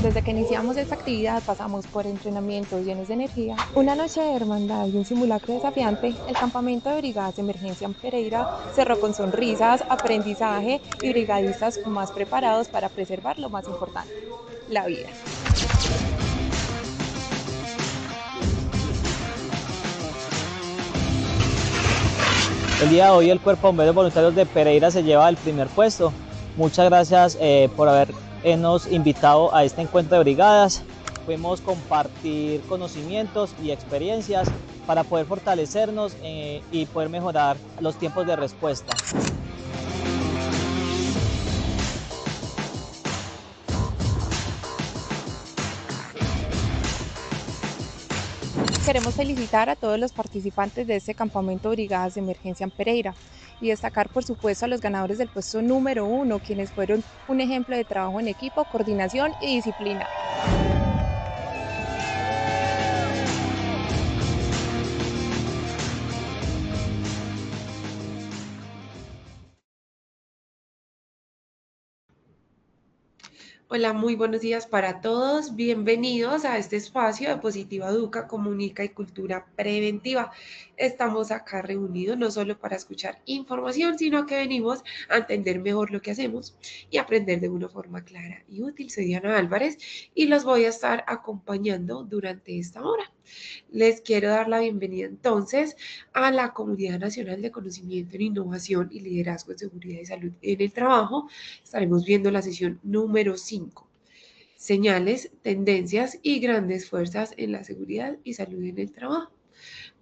Desde que iniciamos esta actividad pasamos por entrenamientos llenos de energía, una noche de hermandad y un simulacro desafiante. El campamento de brigadas de emergencia en Pereira cerró con sonrisas, aprendizaje y brigadistas más preparados para preservar lo más importante, la vida. El día de hoy el Cuerpo de Bomberos Voluntarios de Pereira se lleva el primer puesto. Muchas gracias por habernos invitado a este encuentro de brigadas. Pudimos compartir conocimientos y experiencias para poder fortalecernos y poder mejorar los tiempos de respuesta. Queremos felicitar a todos los participantes de este campamento de brigadas de emergencia en Pereira y destacar por supuesto a los ganadores del puesto número 1, quienes fueron un ejemplo de trabajo en equipo, coordinación y disciplina. Hola, muy buenos días para todos. Bienvenidos a este espacio de Positiva Educa, Comunica y Cultura Preventiva. Estamos acá reunidos no solo para escuchar información, sino que venimos a entender mejor lo que hacemos y aprender de una forma clara y útil. Soy Diana Álvarez y los voy a estar acompañando durante esta hora. Les quiero dar la bienvenida entonces a la Comunidad Nacional de Conocimiento en Innovación y Liderazgo en Seguridad y Salud en el Trabajo. Estaremos viendo la sesión número 5. Señales, tendencias y grandes fuerzas en la seguridad y salud en el trabajo.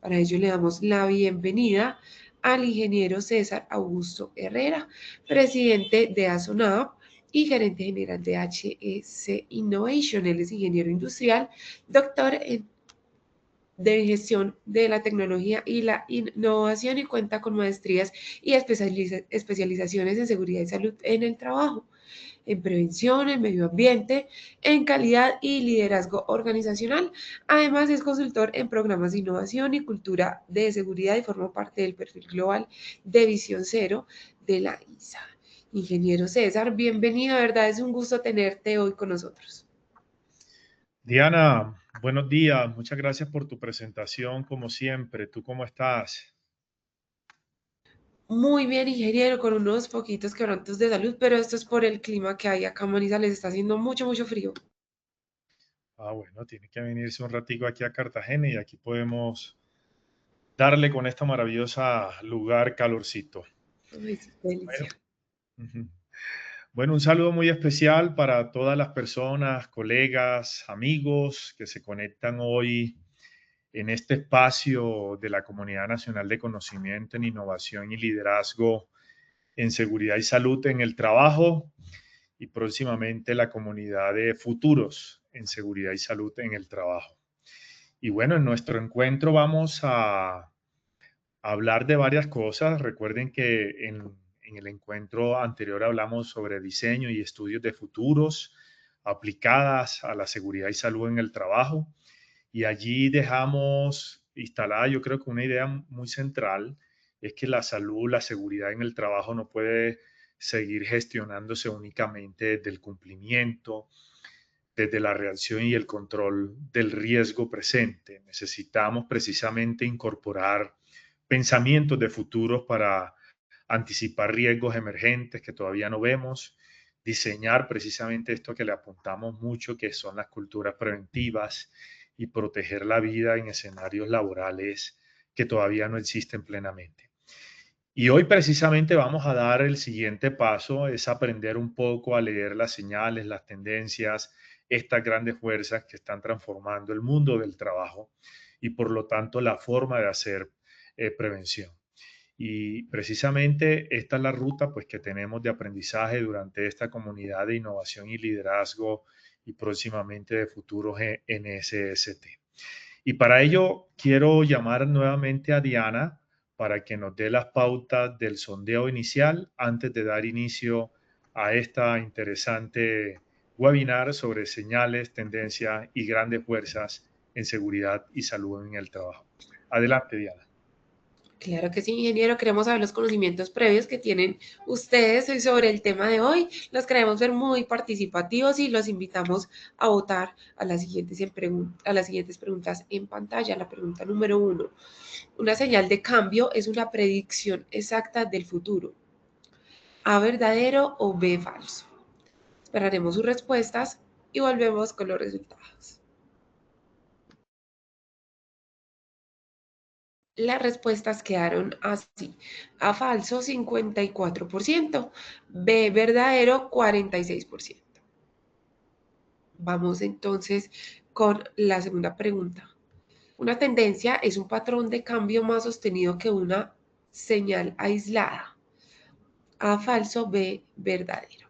Para ello le damos la bienvenida al ingeniero César Augusto Herrera, presidente de ASONAP y gerente general de HEC Innovation. Él es ingeniero industrial, doctor en de gestión de la tecnología y la innovación y cuenta con maestrías y especializaciones en seguridad y salud en el trabajo, en prevención, en medio ambiente, en calidad y liderazgo organizacional. Además, es consultor en programas de innovación y cultura de seguridad y forma parte del perfil global de Visión Cero de la ISA. Ingeniero César, bienvenido, de verdad es un gusto tenerte hoy con nosotros. Diana, buenos días. Muchas gracias por tu presentación, como siempre. ¿Tú cómo estás? Muy bien, ingeniero, con unos poquitos quebrantos de salud, pero esto es por el clima que hay acá en Manizales, está haciendo mucho, mucho frío. Bueno, tiene que venirse un ratico aquí a Cartagena y aquí podemos darle con esta maravillosa lugar calorcito. Ay, sí, qué Bueno, delicia. ujú. Bueno, un saludo muy especial para todas las personas, colegas, amigos que se conectan hoy en este espacio de la Comunidad Nacional de Conocimiento en Innovación y Liderazgo en Seguridad y Salud en el Trabajo y próximamente la comunidad de futuros en seguridad y salud en el trabajo. Y bueno, en nuestro encuentro vamos a hablar de varias cosas. Recuerden que en el encuentro anterior hablamos sobre diseño y estudios de futuros aplicadas a la seguridad y salud en el trabajo. Y allí dejamos instalada, yo creo que una idea muy central es que la salud, la seguridad en el trabajo no puede seguir gestionándose únicamente desde el cumplimiento, desde la reacción y el control del riesgo presente. Necesitamos precisamente incorporar pensamientos de futuros para anticipar riesgos emergentes que todavía no vemos, diseñar precisamente esto que le apuntamos mucho, que son las culturas preventivas y proteger la vida en escenarios laborales que todavía no existen plenamente. Y hoy precisamente vamos a dar el siguiente paso, es aprender un poco a leer las señales, las tendencias, estas grandes fuerzas que están transformando el mundo del trabajo y por lo tanto la forma de hacer prevención. Y precisamente esta es la ruta pues, que tenemos de aprendizaje durante esta comunidad de innovación y liderazgo y próximamente de futuros NSST. Y para ello quiero llamar nuevamente a Diana para que nos dé las pautas del sondeo inicial antes de dar inicio a esta interesante webinar sobre señales, tendencias y grandes fuerzas en seguridad y salud en el trabajo. Adelante, Diana. Claro que sí, ingeniero. Queremos saber los conocimientos previos que tienen ustedes sobre el tema de hoy. Los queremos ver muy participativos y los invitamos a votar a las siguientes preguntas en pantalla. La pregunta número 1. Una señal de cambio es una predicción exacta del futuro. A verdadero o B falso. Esperaremos sus respuestas y volvemos con los resultados. Las respuestas quedaron así. A falso 54%, B verdadero 46%. Vamos entonces con la segunda pregunta. Una tendencia es un patrón de cambio más sostenido que una señal aislada. A falso, B verdadero.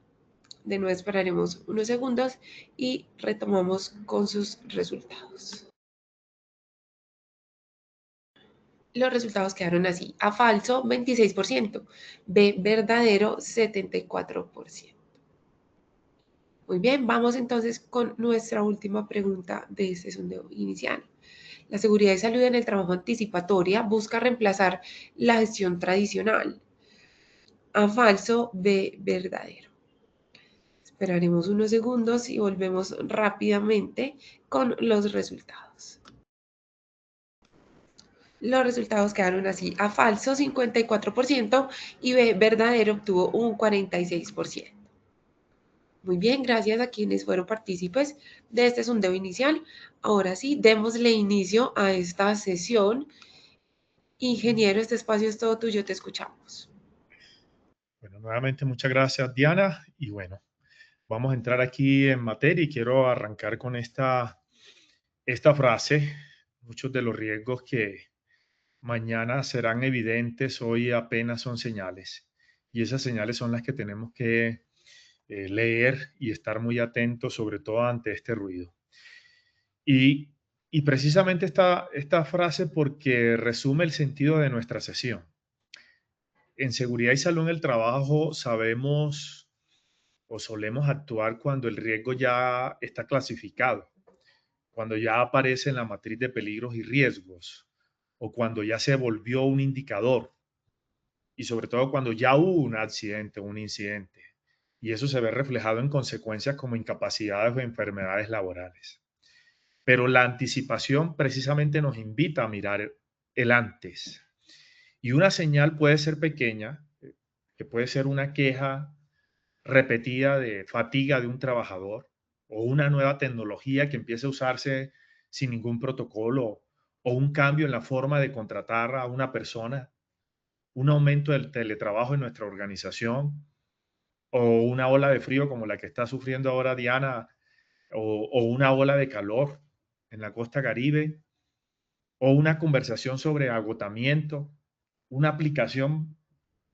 De nuevo esperaremos unos segundos y retomamos con sus resultados. Los resultados quedaron así. A falso, 26%. B verdadero, 74%. Muy bien, vamos entonces con nuestra última pregunta de este sondeo inicial. La seguridad y salud en el trabajo anticipatoria busca reemplazar la gestión tradicional. A falso, B verdadero. Esperaremos unos segundos y volvemos rápidamente con los resultados. Los resultados quedaron así. A falso 54% y B verdadero obtuvo un 46%. Muy bien, gracias a quienes fueron partícipes de este sondeo inicial. Ahora sí, démosle inicio a esta sesión. Ingeniero, este espacio es todo tuyo, te escuchamos. Bueno, nuevamente muchas gracias, Diana. Y bueno, vamos a entrar aquí en materia y quiero arrancar con esta frase. Muchos de los riesgos que mañana serán evidentes, hoy apenas son señales. Y esas señales son las que tenemos que leer y estar muy atentos, sobre todo ante este ruido. Y, y precisamente esta frase porque resume el sentido de nuestra sesión. En seguridad y salud en el trabajo sabemos o solemos actuar cuando el riesgo ya está clasificado, cuando ya aparece en la matriz de peligros y riesgos, o cuando ya se volvió un indicador, y sobre todo cuando ya hubo un accidente o un incidente. Y eso se ve reflejado en consecuencias como incapacidades o enfermedades laborales. Pero la anticipación precisamente nos invita a mirar el antes. Y una señal puede ser pequeña, que puede ser una queja repetida de fatiga de un trabajador o una nueva tecnología que empiece a usarse sin ningún protocolo o un cambio en la forma de contratar a una persona, un aumento del teletrabajo en nuestra organización o una ola de frío como la que está sufriendo ahora Diana o una ola de calor en la costa Caribe o una conversación sobre agotamiento, una aplicación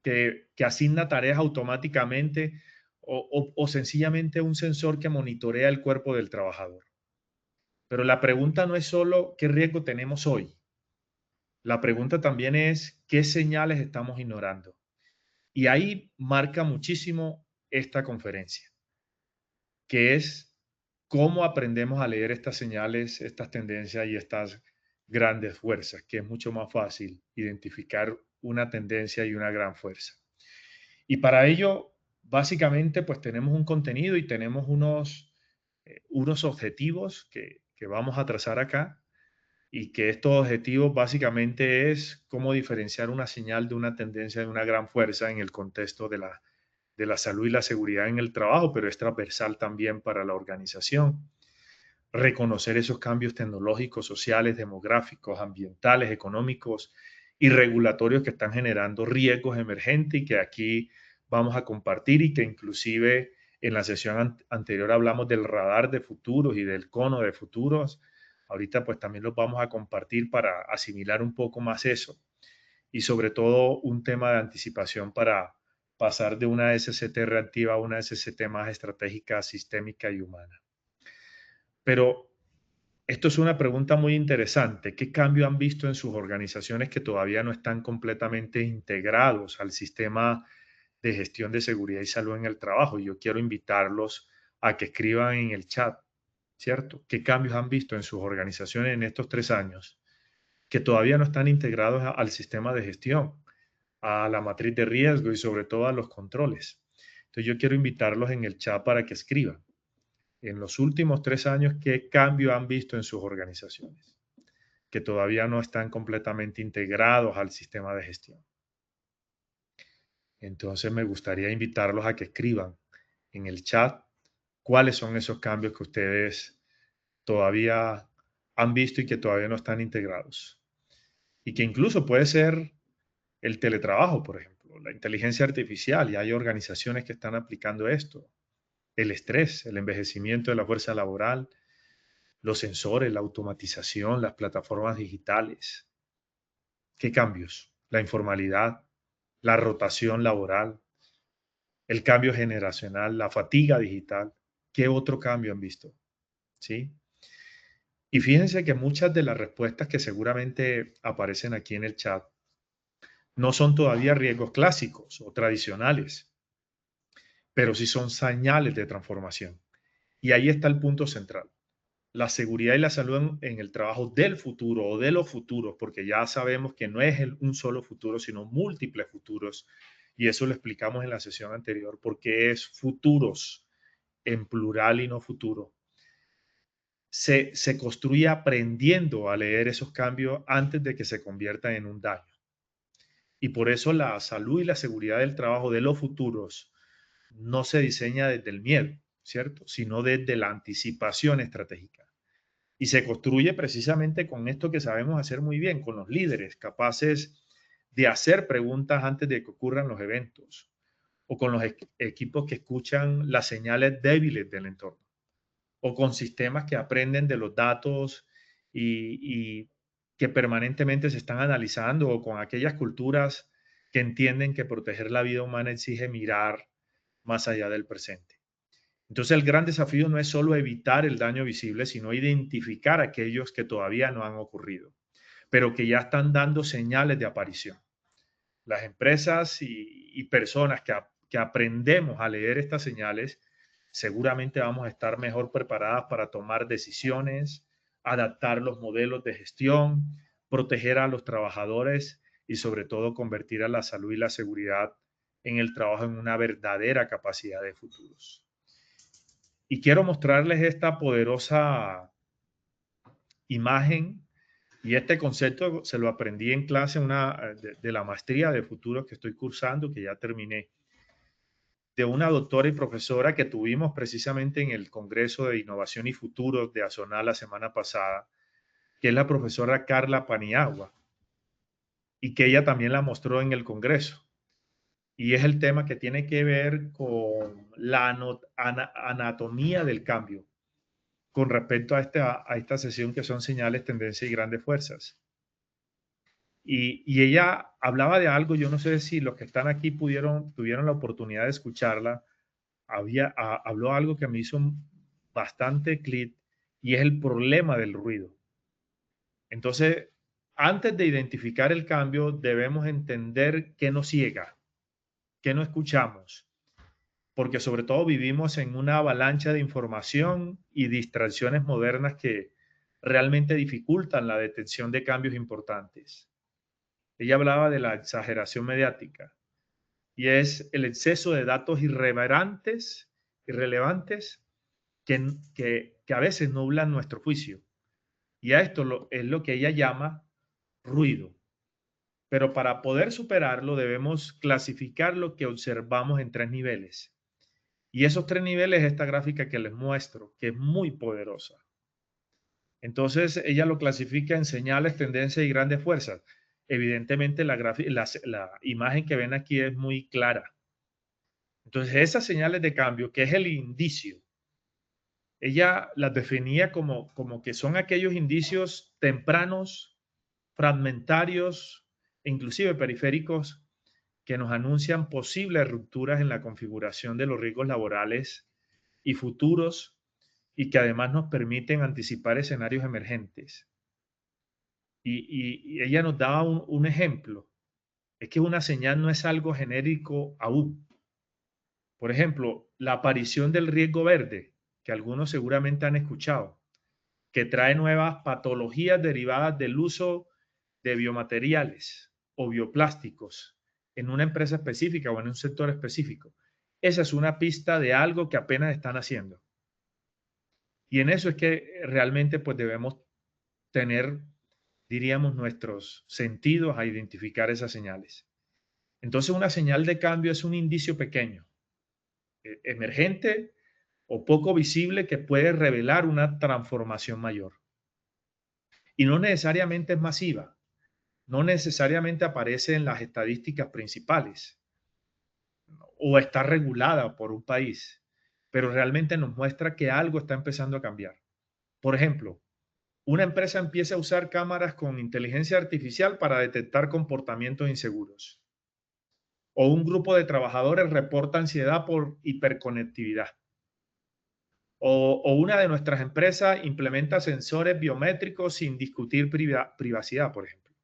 que asigna tareas automáticamente o sencillamente un sensor que monitorea el cuerpo del trabajador. Pero la pregunta no es solo qué riesgo tenemos hoy. La pregunta también es qué señales estamos ignorando. Y ahí marca muchísimo esta conferencia, que es cómo aprendemos a leer estas señales, estas tendencias y estas grandes fuerzas, que es mucho más fácil identificar una tendencia y una gran fuerza. Y para ello, básicamente, pues tenemos un contenido y tenemos unos objetivos que vamos a trazar acá y que estos objetivos básicamente es cómo diferenciar una señal de una tendencia de una gran fuerza en el contexto de la salud y la seguridad en el trabajo, pero es transversal también para la organización. Reconocer esos cambios tecnológicos, sociales, demográficos, ambientales, económicos y regulatorios que están generando riesgos emergentes y que aquí vamos a compartir y que inclusive en la sesión anterior hablamos del radar de futuros y del cono de futuros. Ahorita pues también los vamos a compartir para asimilar un poco más eso y sobre todo un tema de anticipación para pasar de una SCT reactiva a una SCT más estratégica, sistémica y humana. Pero esto es una pregunta muy interesante. ¿Qué cambio han visto en sus organizaciones que todavía no están completamente integrados al sistema de gestión de seguridad y salud en el trabajo? Yo quiero invitarlos a que escriban en el chat, ¿cierto? ¿Qué cambios han visto en sus organizaciones en estos 3 años que todavía no están integrados al sistema de gestión, a la matriz de riesgo y sobre todo a los controles. Entonces yo quiero invitarlos en el chat para que escriban en los últimos 3 años qué cambio han visto en sus organizaciones, que todavía no están completamente integrados al sistema de gestión. Entonces me gustaría invitarlos a que escriban en el chat cuáles son esos cambios que ustedes todavía han visto y que todavía no están integrados. Y que incluso puede ser el teletrabajo, por ejemplo, la inteligencia artificial, y hay organizaciones que están aplicando esto, el estrés, el envejecimiento de la fuerza laboral, los sensores, la automatización, las plataformas digitales. ¿Qué cambios? La informalidad, la rotación laboral, el cambio generacional, la fatiga digital. ¿Qué otro cambio han visto? ¿Sí? Y fíjense que muchas de las respuestas que seguramente aparecen aquí en el chat no son todavía riesgos clásicos o tradicionales, pero sí son señales de transformación. Y ahí está el punto central. La seguridad y la salud en el trabajo del futuro o de los futuros, porque ya sabemos que no es un solo futuro, sino múltiples futuros. Y eso lo explicamos en la sesión anterior, porque es futuros en plural y no futuro. Se construye aprendiendo a leer esos cambios antes de que se conviertan en un daño. Y por eso la salud y la seguridad del trabajo de los futuros no se diseña desde el miedo, ¿cierto? Sino desde la anticipación estratégica. Y se construye precisamente con esto que sabemos hacer muy bien, con los líderes capaces de hacer preguntas antes de que ocurran los eventos, o con los equipos que escuchan las señales débiles del entorno, o con sistemas que aprenden de los datos y que permanentemente se están analizando, o con aquellas culturas que entienden que proteger la vida humana exige mirar más allá del presente. Entonces el gran desafío no es solo evitar el daño visible, sino identificar aquellos que todavía no han ocurrido, pero que ya están dando señales de aparición. Las empresas y personas que aprendemos a leer estas señales, seguramente vamos a estar mejor preparadas para tomar decisiones, adaptar los modelos de gestión, proteger a los trabajadores y sobre todo convertir a la salud y la seguridad en el trabajo en una verdadera capacidad de futuros. Y quiero mostrarles esta poderosa imagen y este concepto se lo aprendí en clase de la maestría de futuros que estoy cursando, que ya terminé, de una doctora y profesora que tuvimos precisamente en el Congreso de Innovación y Futuros de Azonal la semana pasada, que es la profesora Carla Paniagua, y que ella también la mostró en el Congreso. Y es el tema que tiene que ver con la anatomía del cambio con respecto a esta sesión que son señales, tendencias y grandes fuerzas. Y ella hablaba de algo, yo no sé si los que están aquí tuvieron la oportunidad de escucharla, habló algo que me hizo bastante clic y es el problema del ruido. Entonces, antes de identificar el cambio, debemos entender qué nos ciega, qué no escuchamos, porque sobre todo vivimos en una avalancha de información y distracciones modernas que realmente dificultan la detección de cambios importantes. Ella hablaba de la exageración mediática y es el exceso de datos irrelevantes que a veces nublan nuestro juicio. Y a esto es lo que ella llama ruido. Pero para poder superarlo debemos clasificar lo que observamos en 3 niveles. Y esos 3 niveles es esta gráfica que les muestro, que es muy poderosa. Entonces, ella lo clasifica en señales, tendencias y grandes fuerzas. Evidentemente, la imagen que ven aquí es muy clara. Entonces, esas señales de cambio, que es el indicio, ella las definía como que son aquellos indicios tempranos, fragmentarios, inclusive periféricos, que nos anuncian posibles rupturas en la configuración de los riesgos laborales y futuros y que además nos permiten anticipar escenarios emergentes. Y ella nos daba un ejemplo. Es que una señal no es algo genérico aún. Por ejemplo, la aparición del riesgo verde, que algunos seguramente han escuchado, que trae nuevas patologías derivadas del uso de biomateriales o bioplásticos en una empresa específica o en un sector específico. Esa es una pista de algo que apenas están haciendo. Y en eso es que realmente pues debemos tener, diríamos, nuestros sentidos a identificar esas señales. Entonces una señal de cambio es un indicio pequeño, emergente o poco visible que puede revelar una transformación mayor. Y no necesariamente es masiva, no necesariamente aparece en las estadísticas principales o está regulada por un país, pero realmente nos muestra que algo está empezando a cambiar. Por ejemplo, una empresa empieza a usar cámaras con inteligencia artificial para detectar comportamientos inseguros. O un grupo de trabajadores reporta ansiedad por hiperconectividad. O una de nuestras empresas implementa sensores biométricos sin discutir privacidad, por ejemplo.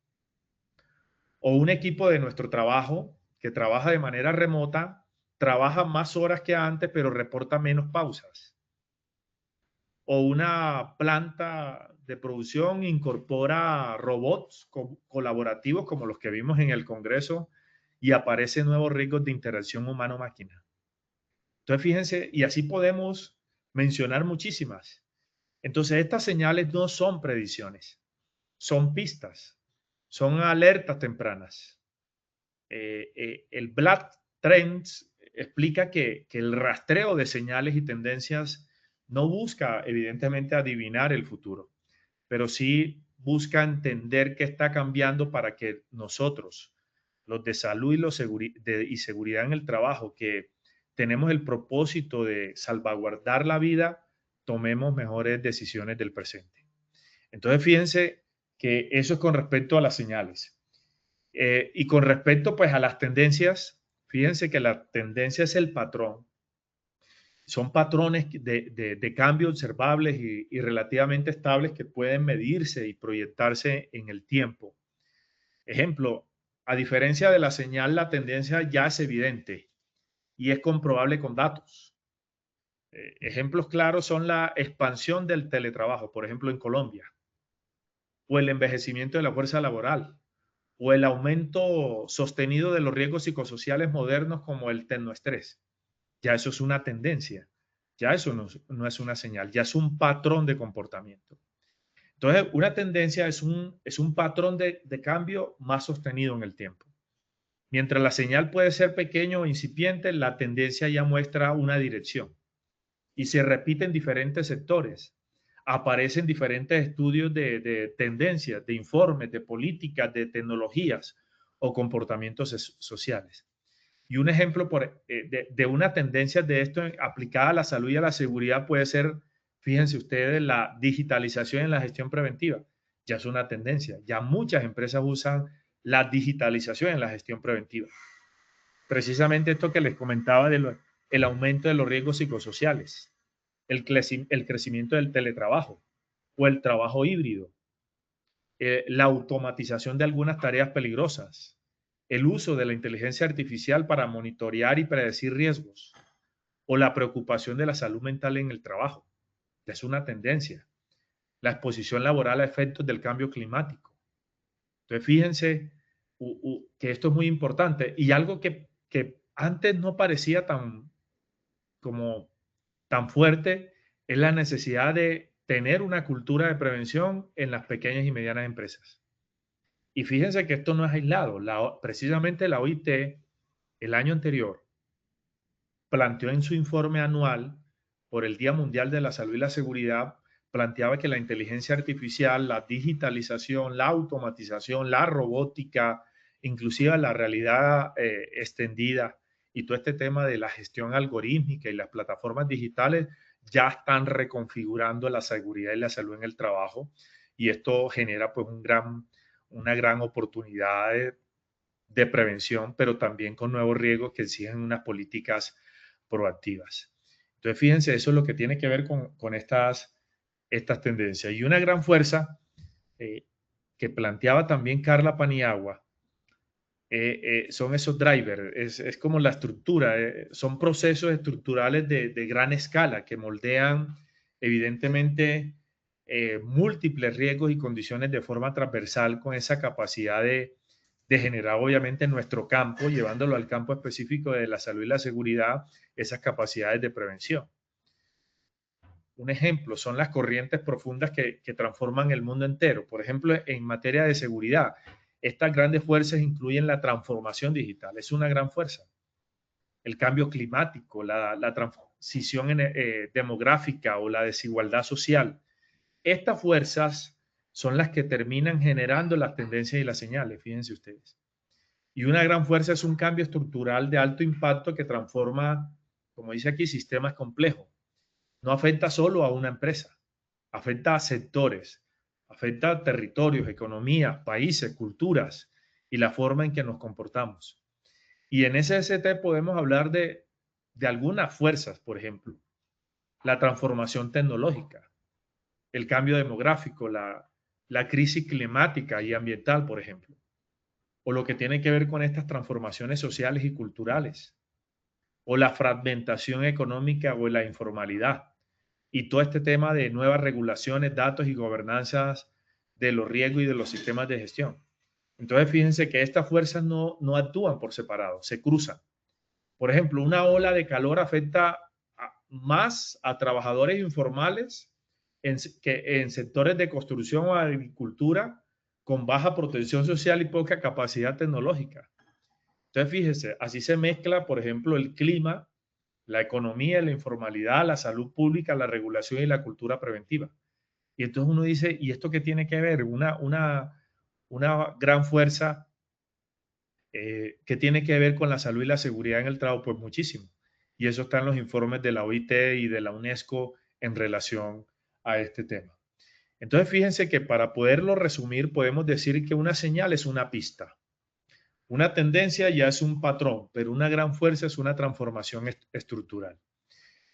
O un equipo de nuestro trabajo que trabaja de manera remota, trabaja más horas que antes, pero reporta menos pausas. O una planta de producción incorpora robots colaborativos como los que vimos en el Congreso y aparecen nuevos riesgos de interacción humano-máquina. Entonces, fíjense, y así podemos mencionar muchísimas. Entonces, estas señales no son predicciones, son pistas, son alertas tempranas. El Black Trends explica que el rastreo de señales y tendencias no busca, evidentemente, adivinar el futuro, pero sí busca entender qué está cambiando para que nosotros, los de salud y seguridad en el trabajo, que tenemos el propósito de salvaguardar la vida, tomemos mejores decisiones del presente. Entonces, fíjense que eso es con respecto a las señales. Y con respecto pues a las tendencias, fíjense que la tendencia es el patrón. Son patrones de cambio observables y relativamente estables que pueden medirse y proyectarse en el tiempo. Ejemplo, a diferencia de la señal, la tendencia ya es evidente y es comprobable con datos. Ejemplos claros son la expansión del teletrabajo, por ejemplo, en Colombia, o el envejecimiento de la fuerza laboral, o el aumento sostenido de los riesgos psicosociales modernos como el tecnoestrés. Ya eso es una tendencia, ya eso no es una señal, ya es un patrón de comportamiento. Entonces, una tendencia es un patrón de cambio más sostenido en el tiempo. Mientras la señal puede ser pequeño o incipiente, la tendencia ya muestra una dirección y se repite en diferentes sectores. Aparecen diferentes estudios de tendencias, de informes, de políticas, de tecnologías o comportamientos sociales. Y un ejemplo de una tendencia de esto aplicada a la salud y a la seguridad puede ser, fíjense ustedes, la digitalización en la gestión preventiva. Ya es una tendencia. Ya muchas empresas usan la digitalización en la gestión preventiva. Precisamente esto que les comentaba del aumento de los riesgos psicosociales, el crecimiento del teletrabajo o el trabajo híbrido, la automatización de algunas tareas peligrosas, el uso de la inteligencia artificial para monitorear y predecir riesgos, o la preocupación de la salud mental en el trabajo. Es una tendencia. La exposición laboral a efectos del cambio climático. Entonces, fíjense que esto es muy importante y algo que antes no parecía tan fuerte es la necesidad de tener una cultura de prevención en las pequeñas y medianas empresas. Y fíjense que esto no es aislado. Precisamente la OIT el año anterior planteó en su informe anual por el Día Mundial de la Salud y la Seguridad, planteaba que la inteligencia artificial, la digitalización, la automatización, la robótica, inclusive la realidad extendida y todo este tema de la gestión algorítmica y las plataformas digitales ya están reconfigurando la seguridad y la salud en el trabajo y esto genera pues una gran oportunidad de prevención, pero también con nuevos riesgos que exigen unas políticas proactivas. Entonces, fíjense, eso es lo que tiene que ver con estas tendencias. Y una gran fuerza que planteaba también Carla Paniagua son esos drivers, es como la estructura, son procesos estructurales de gran escala que moldean evidentemente múltiples riesgos y condiciones de forma transversal con esa capacidad de generar obviamente en nuestro campo, llevándolo al campo específico de la salud y la seguridad, esas capacidades de prevención. Un ejemplo son las corrientes profundas que transforman el mundo entero. Por ejemplo, en materia de seguridad, estas grandes fuerzas incluyen la transformación digital, es una gran fuerza. El cambio climático, la transición demográfica o la desigualdad social. Estas fuerzas son las que terminan generando las tendencias y las señales, fíjense ustedes. Y una gran fuerza es un cambio estructural de alto impacto que transforma, como dice aquí, sistemas complejos. No afecta solo a una empresa, afecta a sectores, afecta a territorios, economías, países, culturas y la forma en que nos comportamos. Y en SST podemos hablar de algunas fuerzas, por ejemplo, la transformación tecnológica, el cambio demográfico, la crisis climática y ambiental, por ejemplo, o lo que tiene que ver con estas transformaciones sociales y culturales, o la fragmentación económica o la informalidad, y todo este tema de nuevas regulaciones, datos y gobernanzas de los riesgos y de los sistemas de gestión. Entonces, fíjense que estas fuerzas no actúan por separado, se cruzan. Por ejemplo, una ola de calor afecta más a trabajadores informales que en sectores de construcción o agricultura con baja protección social y poca capacidad tecnológica. Entonces, fíjese, así se mezcla, por ejemplo, el clima, la economía, la informalidad, la salud pública, la regulación y la cultura preventiva. Y entonces uno dice, ¿y esto qué tiene que ver? Una gran fuerza que tiene que ver con la salud y la seguridad en el trabajo, pues muchísimo. Y eso está en los informes de la OIT y de la UNESCO en relación a este tema. Entonces, fíjense que para poderlo resumir, podemos decir que una señal es una pista. Una tendencia ya es un patrón, pero una gran fuerza es una transformación estructural.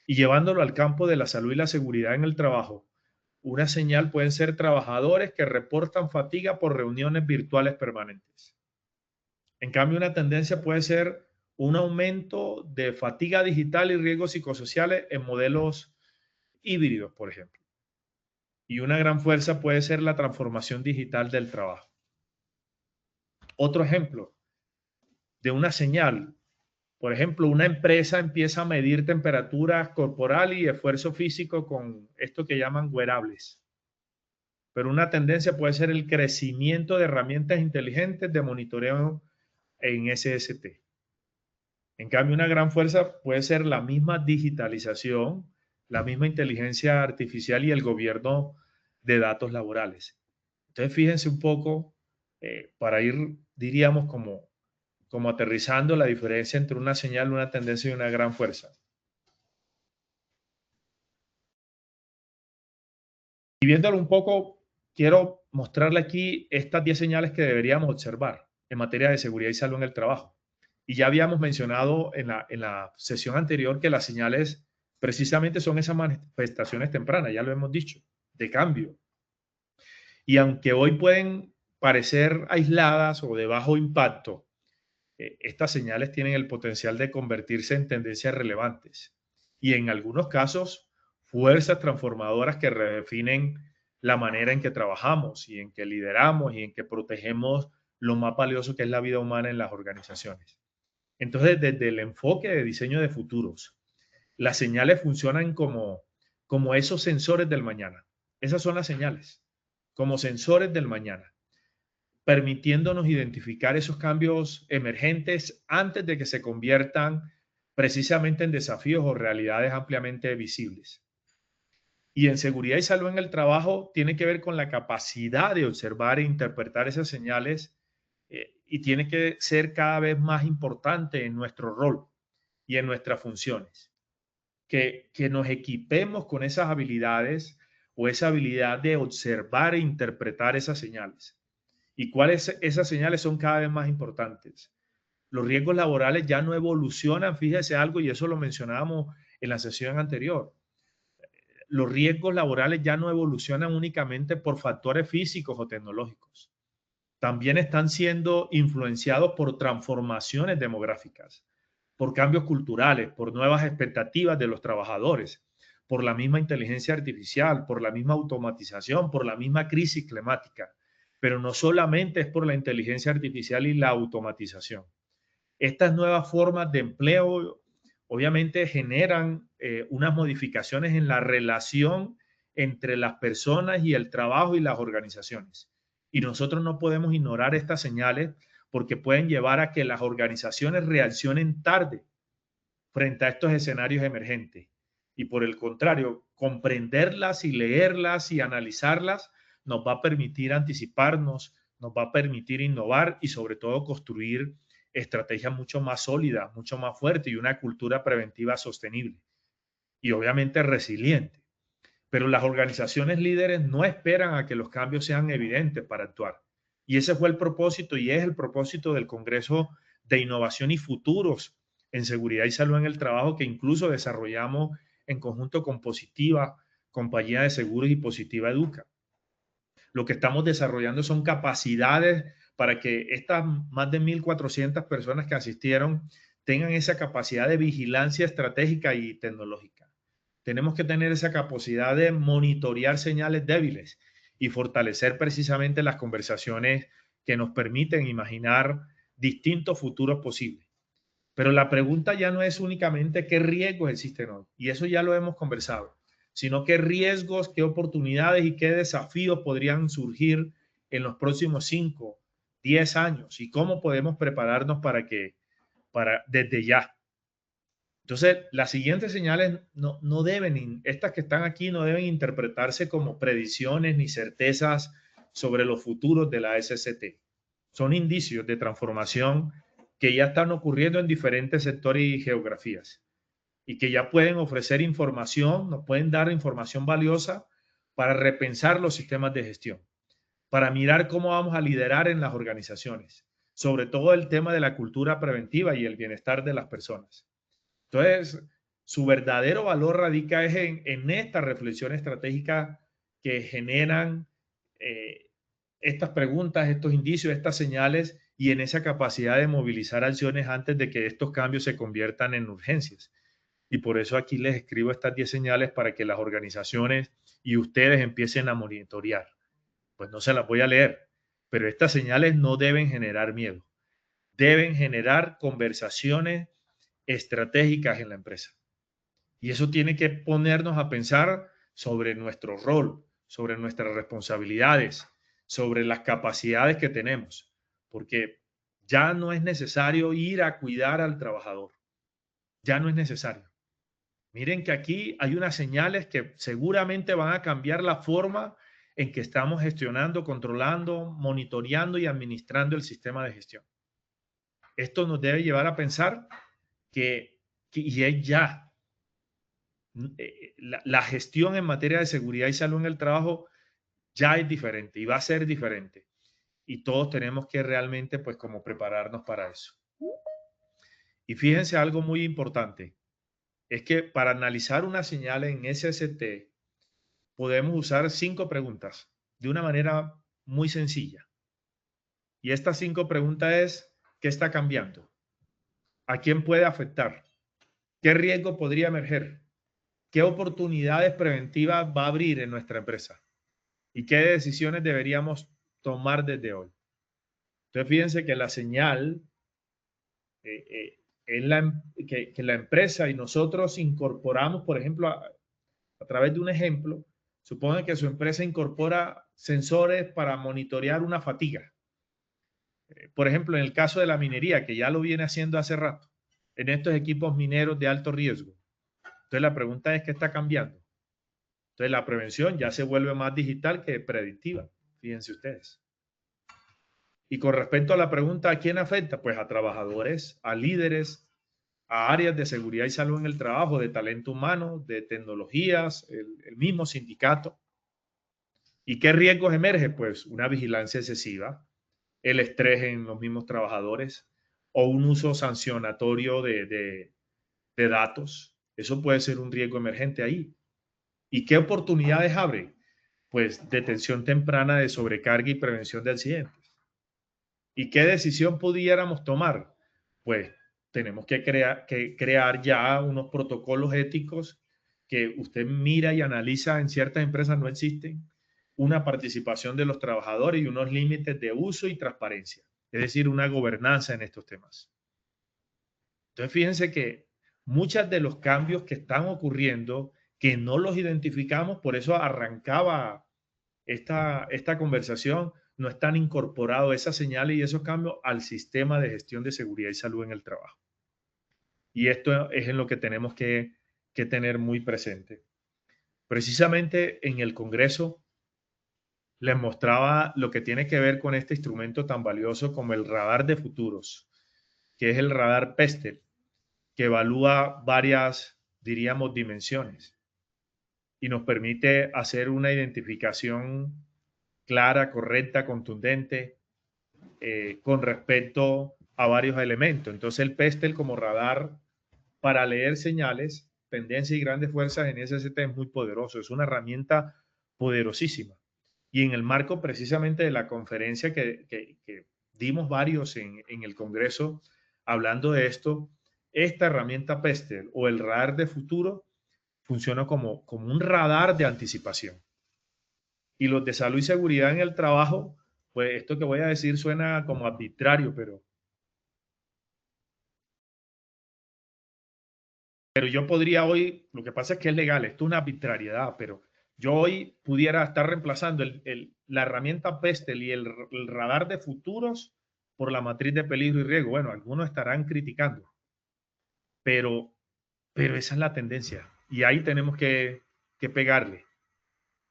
Y llevándolo al campo de la salud y la seguridad en el trabajo, una señal pueden ser trabajadores que reportan fatiga por reuniones virtuales permanentes. En cambio, una tendencia puede ser un aumento de fatiga digital y riesgos psicosociales en modelos híbridos, por ejemplo. Y una gran fuerza puede ser la transformación digital del trabajo. Otro ejemplo de una señal, por ejemplo, una empresa empieza a medir temperatura corporal y esfuerzo físico con esto que llaman wearables. Pero una tendencia puede ser el crecimiento de herramientas inteligentes de monitoreo en SST. En cambio, una gran fuerza puede ser la misma digitalización, la misma inteligencia artificial y el gobierno de datos laborales. Entonces, fíjense un poco, para ir, diríamos, como aterrizando la diferencia entre una señal, una tendencia y una gran fuerza. Y viéndolo un poco, quiero mostrarle aquí estas 10 señales que deberíamos observar en materia de seguridad y salud en el trabajo. Y ya habíamos mencionado en la sesión anterior que las señales precisamente son esas manifestaciones tempranas, ya lo hemos dicho, de cambio. Y aunque hoy pueden parecer aisladas o de bajo impacto, estas señales tienen el potencial de convertirse en tendencias relevantes y en algunos casos fuerzas transformadoras que redefinen la manera en que trabajamos y en que lideramos y en que protegemos lo más valioso que es la vida humana en las organizaciones. Entonces, desde el enfoque de diseño de futuros, las señales funcionan como esos sensores del mañana. Esas son las señales, como sensores del mañana, permitiéndonos identificar esos cambios emergentes antes de que se conviertan precisamente en desafíos o realidades ampliamente visibles. Y en seguridad y salud en el trabajo tiene que ver con la capacidad de observar e interpretar esas señales y tiene que ser cada vez más importante en nuestro rol y en nuestras funciones. Que nos equipemos con esas habilidades o esa habilidad de observar e interpretar esas señales. ¿Y cuáles esas señales son cada vez más importantes? Los riesgos laborales ya no evolucionan, fíjese algo, y eso lo mencionábamos en la sesión anterior. Los riesgos laborales ya no evolucionan únicamente por factores físicos o tecnológicos. También están siendo influenciados por transformaciones demográficas, por cambios culturales, por nuevas expectativas de los trabajadores, por la misma inteligencia artificial, por la misma automatización, por la misma crisis climática. Pero no solamente es por la inteligencia artificial y la automatización. Estas nuevas formas de empleo obviamente generan unas modificaciones en la relación entre las personas y el trabajo y las organizaciones. Y nosotros no podemos ignorar estas señales porque pueden llevar a que las organizaciones reaccionen tarde frente a estos escenarios emergentes. Y por el contrario, comprenderlas y leerlas y analizarlas nos va a permitir anticiparnos, nos va a permitir innovar y sobre todo construir estrategias mucho más sólidas, mucho más fuertes y una cultura preventiva sostenible y obviamente resiliente. Pero las organizaciones líderes no esperan a que los cambios sean evidentes para actuar. Y ese fue el propósito y es el propósito del Congreso de Innovación y Futuros en Seguridad y Salud en el Trabajo, que incluso desarrollamos en conjunto con Positiva, Compañía de Seguros y Positiva Educa. Lo que estamos desarrollando son capacidades para que estas más de 1.400 personas que asistieron tengan esa capacidad de vigilancia estratégica y tecnológica. Tenemos que tener esa capacidad de monitorear señales débiles y fortalecer precisamente las conversaciones que nos permiten imaginar distintos futuros posibles. Pero la pregunta ya no es únicamente qué riesgos existen hoy, y eso ya lo hemos conversado, sino qué riesgos, qué oportunidades y qué desafíos podrían surgir en los próximos 5, 10 años y cómo podemos prepararnos desde ya. Entonces, las siguientes señales no deben, estas que están aquí, no deben interpretarse como predicciones ni certezas sobre los futuros de la SCT. Son indicios de transformación que ya están ocurriendo en diferentes sectores y geografías y que ya pueden ofrecer información, nos pueden dar información valiosa para repensar los sistemas de gestión, para mirar cómo vamos a liderar en las organizaciones, sobre todo el tema de la cultura preventiva y el bienestar de las personas. Entonces, su verdadero valor radica en esta reflexión estratégica que generan estas preguntas, estos indicios, estas señales y en esa capacidad de movilizar acciones antes de que estos cambios se conviertan en urgencias. Y por eso aquí les escribo estas 10 señales para que las organizaciones y ustedes empiecen a monitorear. Pues no se las voy a leer, pero estas señales no deben generar miedo. Deben generar conversaciones estratégicas en la empresa. Y eso tiene que ponernos a pensar sobre nuestro rol, sobre nuestras responsabilidades, sobre las capacidades que tenemos, porque ya no es necesario ir a cuidar al trabajador. Ya no es necesario. Miren que aquí hay unas señales que seguramente van a cambiar la forma en que estamos gestionando, controlando, monitoreando y administrando el sistema de gestión. Esto nos debe llevar a pensar y es ya, la gestión en materia de seguridad y salud en el trabajo ya es diferente y va a ser diferente. Y todos tenemos que realmente, pues, como prepararnos para eso. Y fíjense algo muy importante, es que para analizar una señal en SST podemos usar 5 preguntas de una manera muy sencilla. Y estas 5 preguntas es, ¿qué está cambiando? ¿A quién puede afectar? ¿Qué riesgo podría emerger? ¿Qué oportunidades preventivas va a abrir en nuestra empresa? ¿Y qué decisiones deberíamos tomar desde hoy? Entonces, fíjense que la señal es que la empresa y nosotros incorporamos, por ejemplo, a través de un ejemplo, supongan que su empresa incorpora sensores para monitorear una fatiga. Por ejemplo, en el caso de la minería, que ya lo viene haciendo hace rato, en estos equipos mineros de alto riesgo. Entonces, la pregunta es, ¿qué está cambiando? Entonces, la prevención ya se vuelve más digital que predictiva, fíjense ustedes. Y con respecto a la pregunta, ¿a quién afecta? Pues a trabajadores, a líderes, a áreas de seguridad y salud en el trabajo, de talento humano, de tecnologías, el mismo sindicato. ¿Y qué riesgos emerge? Pues una vigilancia excesiva, el estrés en los mismos trabajadores o un uso sancionatorio de datos. Eso puede ser un riesgo emergente ahí. ¿Y qué oportunidades abre? Pues detención temprana de sobrecarga y prevención de accidentes. ¿Y qué decisión pudiéramos tomar? Pues tenemos que crear ya unos protocolos éticos que usted mira y analiza en ciertas empresas no existen una participación de los trabajadores y unos límites de uso y transparencia, es decir, una gobernanza en estos temas. Entonces, fíjense que muchos de los cambios que están ocurriendo, que no los identificamos, por eso arrancaba esta conversación, no están incorporados esas señales y esos cambios al sistema de gestión de seguridad y salud en el trabajo. Y esto es en lo que tenemos que tener muy presente. Precisamente en el Congreso les mostraba lo que tiene que ver con este instrumento tan valioso como el radar de futuros, que es el radar Pestel, que evalúa varias, diríamos, dimensiones y nos permite hacer una identificación clara, correcta, contundente con respecto a varios elementos. Entonces el Pestel como radar para leer señales, tendencias y grandes fuerzas en SST es muy poderoso, es una herramienta poderosísima. Y en el marco precisamente de la conferencia que dimos varios en el Congreso hablando de esto, esta herramienta Pestel o el radar de futuro funciona como un radar de anticipación. Y los de salud y seguridad en el trabajo, pues esto que voy a decir suena como arbitrario, pero yo podría hoy, lo que pasa es que es legal, esto es una arbitrariedad, pero yo hoy pudiera estar reemplazando la herramienta Pestel y el radar de futuros por la matriz de peligro y riesgo. Bueno, algunos estarán criticando, pero esa es la tendencia y ahí tenemos que pegarle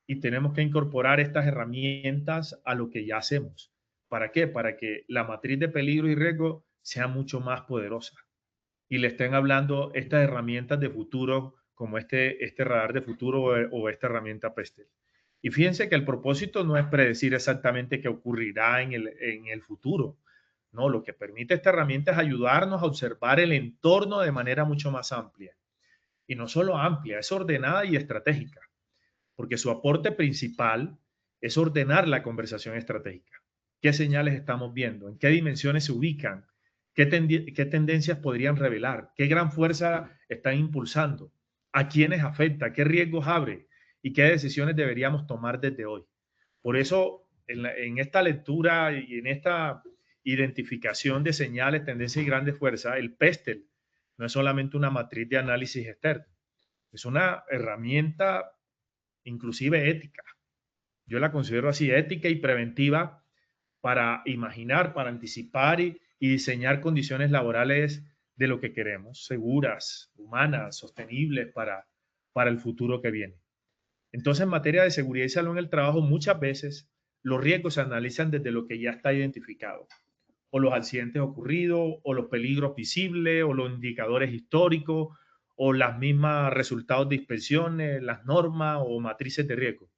y tenemos que incorporar estas herramientas a lo que ya hacemos. ¿Para qué? Para que la matriz de peligro y riesgo sea mucho más poderosa y le estén hablando estas herramientas de futuro como este radar de futuro o esta herramienta Pestel. Y fíjense que el propósito no es predecir exactamente qué ocurrirá en el futuro. No, lo que permite esta herramienta es ayudarnos a observar el entorno de manera mucho más amplia. Y no solo amplia, es ordenada y estratégica, porque su aporte principal es ordenar la conversación estratégica. ¿Qué señales estamos viendo? ¿En qué dimensiones se ubican? ¿Qué tendencias podrían revelar? ¿Qué gran fuerza están impulsando? ¿A quiénes afecta? ¿Qué riesgos abre? ¿Y qué decisiones deberíamos tomar desde hoy? Por eso, en esta lectura y en esta identificación de señales, tendencias y grandes fuerzas, el Pestel no es solamente una matriz de análisis externo, es una herramienta inclusive ética. Yo la considero así, ética y preventiva para imaginar, para anticipar y diseñar condiciones laborales de lo que queremos, seguras, humanas, sostenibles para el futuro que viene. Entonces, en materia de seguridad y salud en el trabajo, muchas veces los riesgos se analizan desde lo que ya está identificado, o los accidentes ocurridos, o los peligros visibles, o los indicadores históricos, o las mismas resultados de inspecciones, las normas o matrices de riesgo.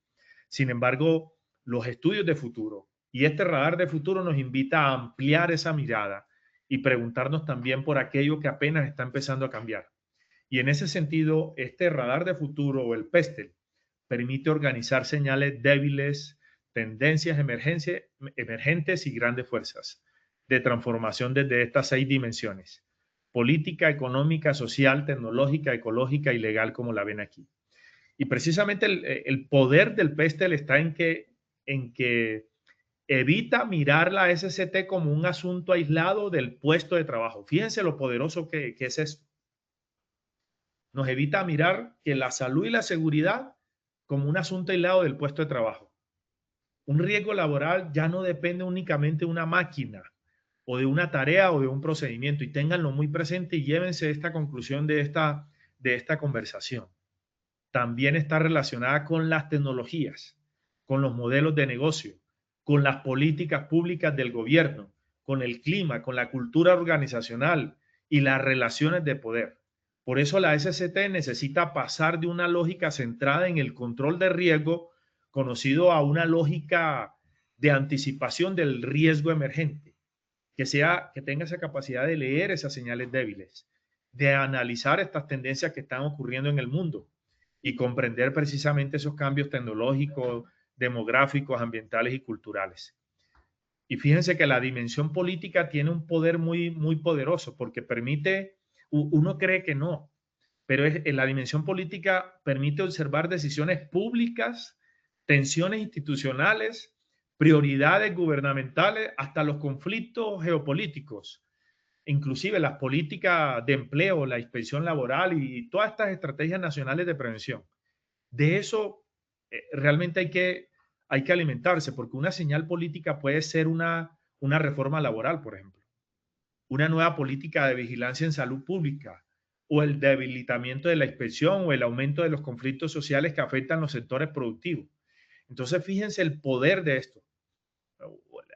Sin embargo, los estudios de futuro y este radar de futuro nos invita a ampliar esa mirada y preguntarnos también por aquello que apenas está empezando a cambiar. Y en ese sentido, este radar de futuro o el Pestel permite organizar señales débiles, tendencias emergentes y grandes fuerzas de transformación desde estas 6 dimensiones: política, económica, social, tecnológica, ecológica y legal, como la ven aquí. Y precisamente el poder del Pestel está en que evita mirar la SST como un asunto aislado del puesto de trabajo. Fíjense lo poderoso que es esto. Nos evita mirar que la salud y la seguridad como un asunto aislado del puesto de trabajo. Un riesgo laboral ya no depende únicamente de una máquina o de una tarea o de un procedimiento, y ténganlo muy presente y llévense esta conclusión de esta conversación. También está relacionada con las tecnologías, con los modelos de negocio, con las políticas públicas del gobierno, con el clima, con la cultura organizacional y las relaciones de poder. Por eso la SST necesita pasar de una lógica centrada en el control de riesgo, conocido, a una lógica de anticipación del riesgo emergente, que tenga esa capacidad de leer esas señales débiles, de analizar estas tendencias que están ocurriendo en el mundo y comprender precisamente esos cambios tecnológicos, demográficos, ambientales y culturales. Y fíjense que la dimensión política tiene un poder muy, muy poderoso, porque permite, uno cree que no, pero la dimensión política permite observar decisiones públicas, tensiones institucionales, prioridades gubernamentales, hasta los conflictos geopolíticos, inclusive las políticas de empleo, la inspección laboral y todas estas estrategias nacionales de prevención. De eso realmente hay que alimentarse, porque una señal política puede ser una reforma laboral, por ejemplo, una nueva política de vigilancia en salud pública, o el debilitamiento de la inspección o el aumento de los conflictos sociales que afectan los sectores productivos. Entonces, fíjense el poder de esto,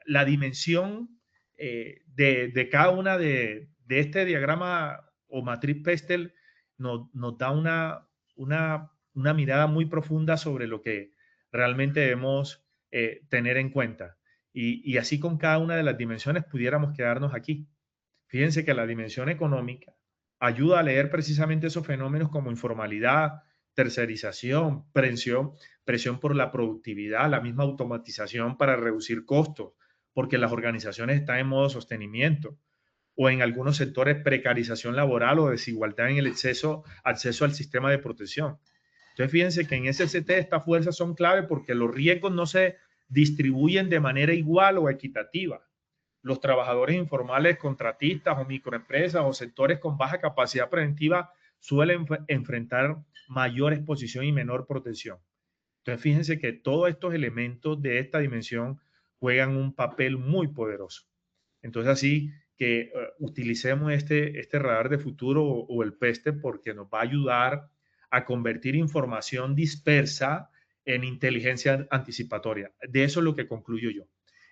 la dimensión de cada una de este diagrama o matriz Pestel nos da una mirada muy profunda sobre lo que realmente debemos tener en cuenta. Y así con cada una de las dimensiones pudiéramos quedarnos aquí. Fíjense que la dimensión económica ayuda a leer precisamente esos fenómenos como informalidad, tercerización, presión por la productividad, la misma automatización para reducir costos, porque las organizaciones están en modo sostenimiento, o en algunos sectores precarización laboral o desigualdad en el acceso al sistema de protección. Entonces, fíjense que en SST estas fuerzas son clave porque los riesgos no se distribuyen de manera igual o equitativa. Los trabajadores informales, contratistas o microempresas o sectores con baja capacidad preventiva suelen enfrentar mayor exposición y menor protección. Entonces, fíjense que todos estos elementos de esta dimensión juegan un papel muy poderoso. Entonces, así que utilicemos este radar de futuro o el PESTE porque nos va a ayudar a convertir información dispersa en inteligencia anticipatoria. De eso es lo que concluyo yo.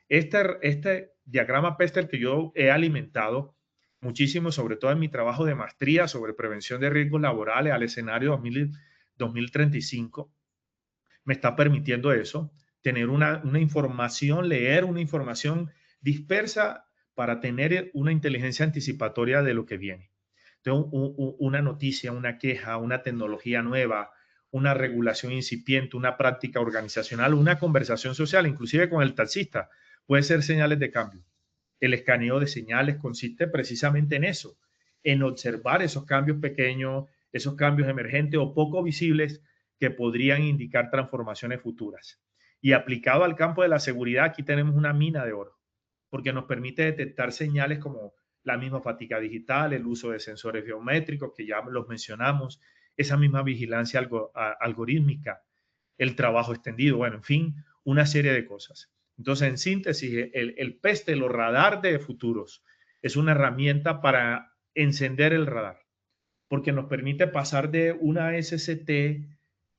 Este diagrama PESTEL que yo he alimentado muchísimo, sobre todo en mi trabajo de maestría sobre prevención de riesgos laborales al escenario 2035, me está permitiendo eso, tener una información, leer una información dispersa para tener una inteligencia anticipatoria de lo que viene. Entonces, una noticia, una queja, una tecnología nueva, una regulación incipiente, una práctica organizacional, una conversación social, inclusive con el taxista, puede ser señales de cambio. El escaneo de señales consiste precisamente en eso, en observar esos cambios pequeños, esos cambios emergentes o poco visibles que podrían indicar transformaciones futuras. Y aplicado al campo de la seguridad, aquí tenemos una mina de oro, porque nos permite detectar señales como la misma fatiga digital, el uso de sensores biométricos, que ya los mencionamos, esa misma vigilancia algorítmica, el trabajo extendido, bueno, en fin, una serie de cosas. Entonces, en síntesis, el PESTE, los radar de futuros, es una herramienta para encender el radar, porque nos permite pasar de una SCT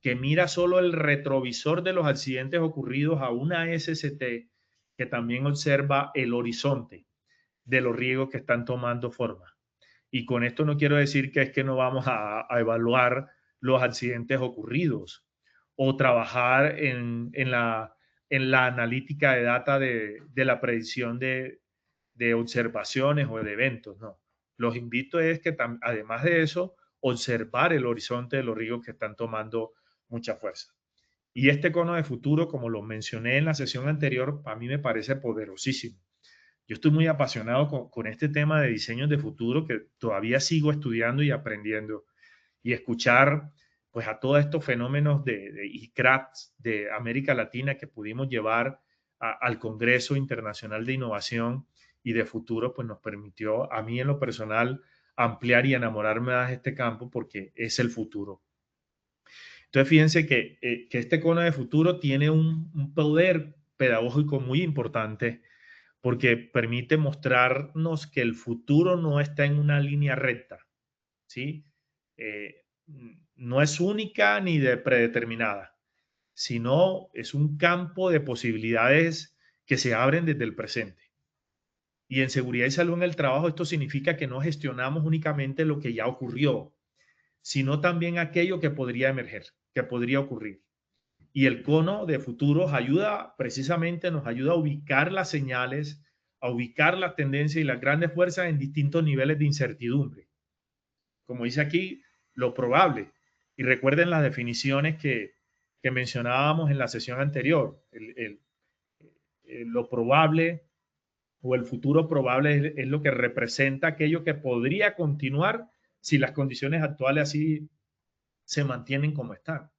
que mira solo el retrovisor de los accidentes ocurridos a una SCT que también observa el horizonte de los riesgos que están tomando forma. Y con esto no quiero decir que es que no vamos a evaluar los accidentes ocurridos o trabajar en la analítica de data de la predicción de observaciones o de eventos, no. Los invito es que además de eso, observar el horizonte de los riesgos que están tomando mucha fuerza. Y este cono de futuro, como lo mencioné en la sesión anterior, a mí me parece poderosísimo. Yo estoy muy apasionado con este tema de diseños de futuro que todavía sigo estudiando y aprendiendo, y escuchar pues a todos estos fenómenos de ICRAT de América Latina que pudimos llevar al Congreso Internacional de Innovación y de Futuro, pues nos permitió a mí en lo personal ampliar y enamorarme de este campo porque es el futuro. Entonces fíjense que este cono de futuro tiene un poder pedagógico muy importante porque permite mostrarnos que el futuro no está en una línea recta, ¿sí? No es única ni predeterminada, sino es un campo de posibilidades que se abren desde el presente. Y en seguridad y salud en el trabajo esto significa que no gestionamos únicamente lo que ya ocurrió, sino también aquello que podría emerger, que podría ocurrir. Y el cono de futuros nos ayuda a ubicar las señales, a ubicar las tendencias y las grandes fuerzas en distintos niveles de incertidumbre. Como dice aquí, lo probable. Y recuerden las definiciones que mencionábamos en la sesión anterior. Lo probable o el futuro probable es lo que representa aquello que podría continuar si las condiciones actuales así se mantienen como están.